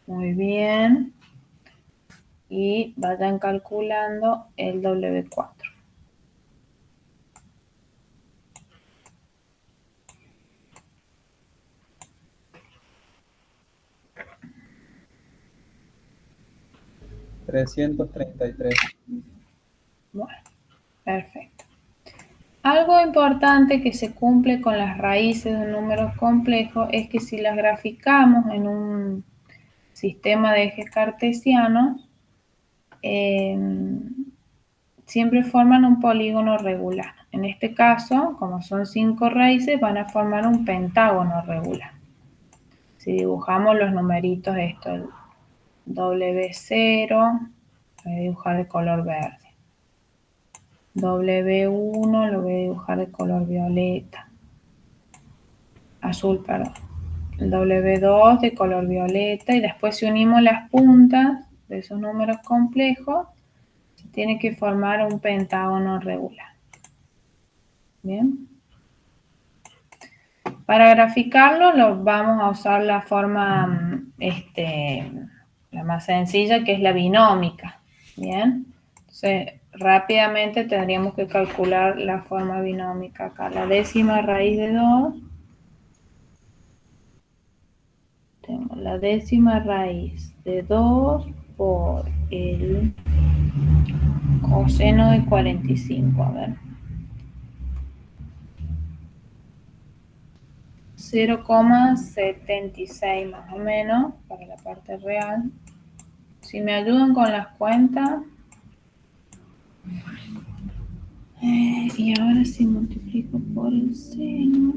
S1: Muy bien. Y vayan calculando el W4.
S2: $333.
S1: Bueno, perfecto. Algo importante que se cumple con las raíces de un número complejo es que si las graficamos en un sistema de ejes cartesianos, siempre forman un polígono regular. En este caso, como son 5 raíces, van a formar un pentágono regular. Si dibujamos los numeritos, esto, el W0, voy a dibujar de color verde. W1 lo voy a dibujar de color violeta. Azul, perdón. El W2 de color violeta. Y después si unimos las puntas de esos números complejos, se tiene que formar un pentágono regular. Bien. Para graficarlo vamos a usar la forma la más sencilla, que es la binómica. Bien. Entonces, rápidamente tendríamos que calcular la forma binómica acá. La décima raíz de 2. Tengo la décima raíz de 2 por el coseno de 45. A ver. 0,76 más o menos para la parte real. Si me ayudan con las cuentas. Y ahora si multiplico por el seno.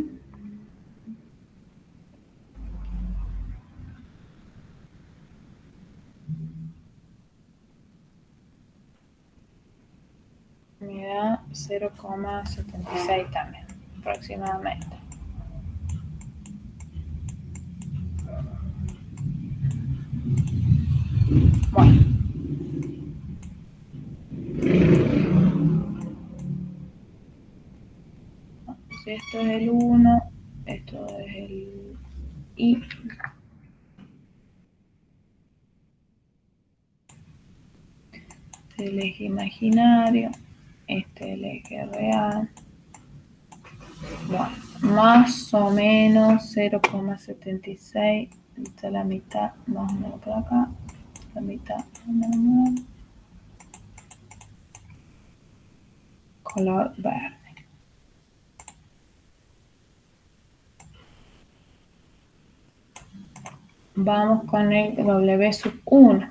S1: Me da 0,76 también, aproximadamente. Bueno. Si esto es el 1, esto es el I. Este es el eje imaginario, este es el eje real. Bueno, más o menos 0,76, esta es la mitad, más o menos por acá, la mitad, más o menos, color verde. Vamos con el W1.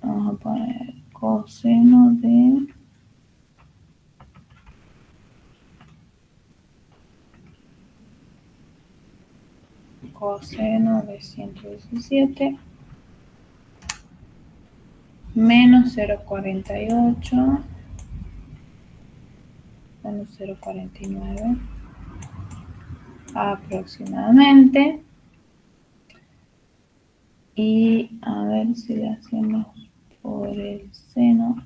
S1: Vamos a poner coseno de coseno de 117 menos 0,48 menos 0,49 aproximadamente. Y a ver si le hacemos por el seno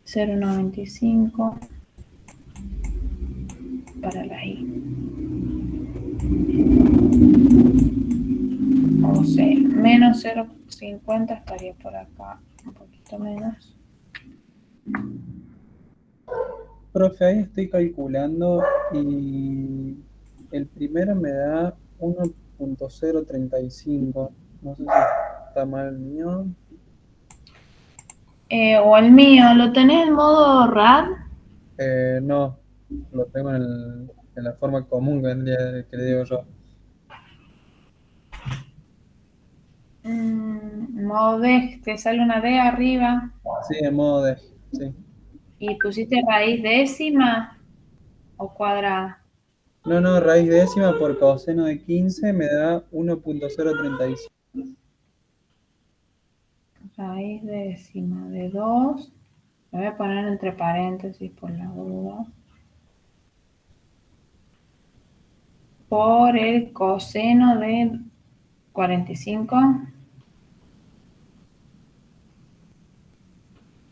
S1: 0,95 para la I. O sea, menos 0,50 estaría por acá, un poquito menos.
S2: Profe, ahí estoy calculando y el primero me da 1,035. No sé si está mal el mío.
S1: O el mío, ¿lo tenés en modo RAD?
S2: No, lo tengo en la forma común que le digo yo.
S1: Modo D, te sale una D arriba
S2: Sí, en modo de. Sí.
S1: y pusiste raíz décima o cuadrada.
S2: No, no, raíz décima por coseno de 15 me da 1.035.
S1: Raíz décima de 2. Lo voy a poner entre paréntesis por la duda. Por el coseno de 45.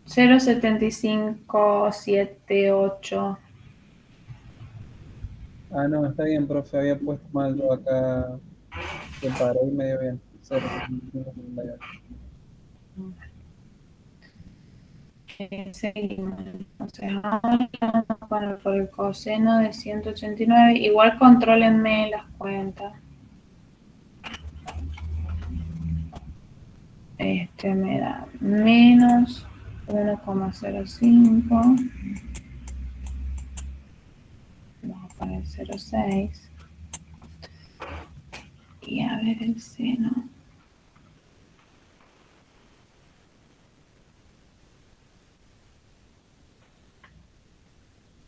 S1: 0,7578.
S2: Ah, no, está bien, profe, había puesto mal yo acá. Separé y medio bien. 0.7578.
S1: Seguimos. Entonces, ahora vamos a poner por el coseno de 189. Igual contrólenme las cuentas. Este me da menos 1,05. Vamos a poner 0,6. Y a ver el seno.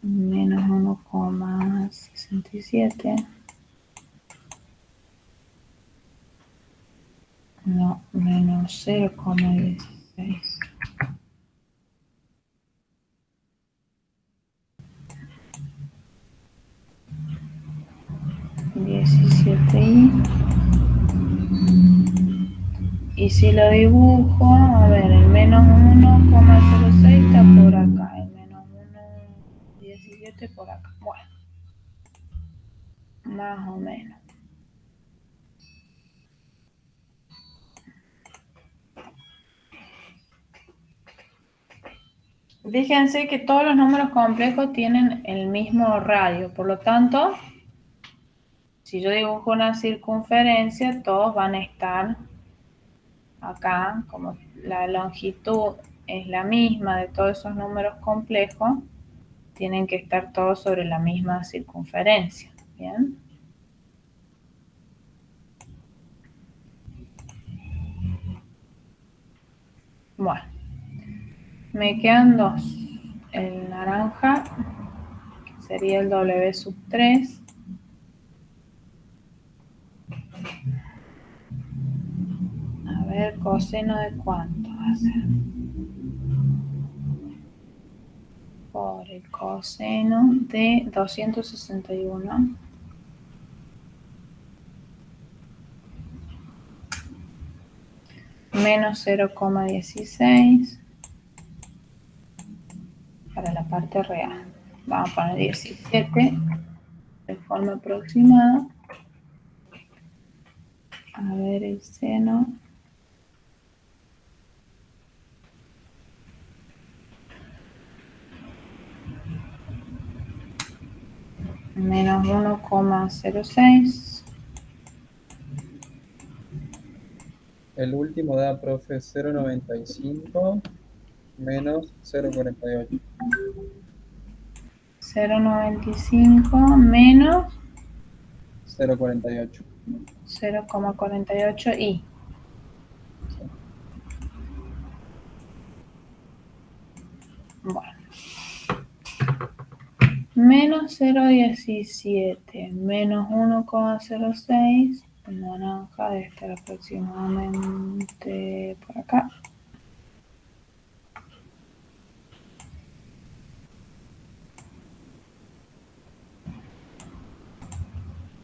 S1: Menos 1,67. No, menos 0,16. Y si lo dibujo, a ver, el menos 1,06 está por acá, el menos 1,17 por acá. Bueno, más o menos. Fíjense que todos los números complejos tienen el mismo radio, por lo tanto, si yo dibujo una circunferencia, todos van a estar acá, como la longitud es la misma de todos esos números complejos, tienen que estar todos sobre la misma circunferencia. ¿Bien? Bueno, me quedan dos. El naranja, que sería el W sub 3. A ver, coseno de cuánto va a ser. Por el coseno de 261. Menos 0,16 para la parte real. Vamos a poner 17 de forma aproximada. A ver el seno. Menos 1,06.
S2: El último da, profe, 0.95 menos 0.48.
S1: 0,95 menos
S2: 0.48.
S1: 0,48 y. Bueno. Menos 0,17 menos 1,06. El naranja debe estar aproximadamente por acá.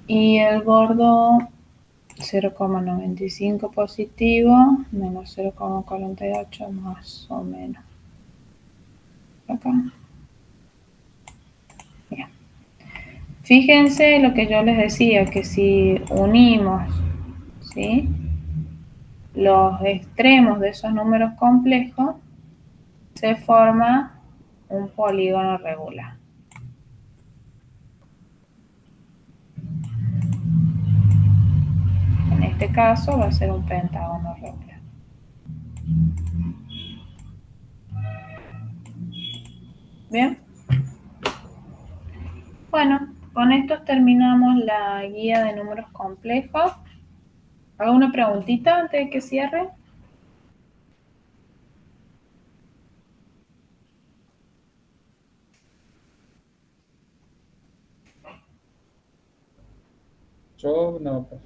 S1: Y el gordo 0,95 positivo menos 0,48 más o menos. Acá. Bien. Fíjense lo que yo les decía, que si unimos, ¿sí?, los extremos de esos números complejos, se forma un polígono regular. En este caso va a ser un pentágono regular. Bien. Bueno, con esto terminamos la guía de números complejos. ¿Alguna preguntita antes de que cierre?
S2: Yo no, profe.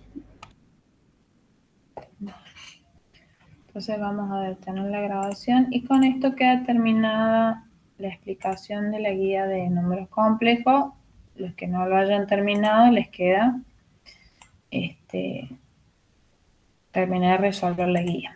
S1: Entonces vamos a detener la grabación y con esto queda terminada la explicación de la guía de números complejos. Los que no lo hayan terminado les queda terminar de resolver la guía.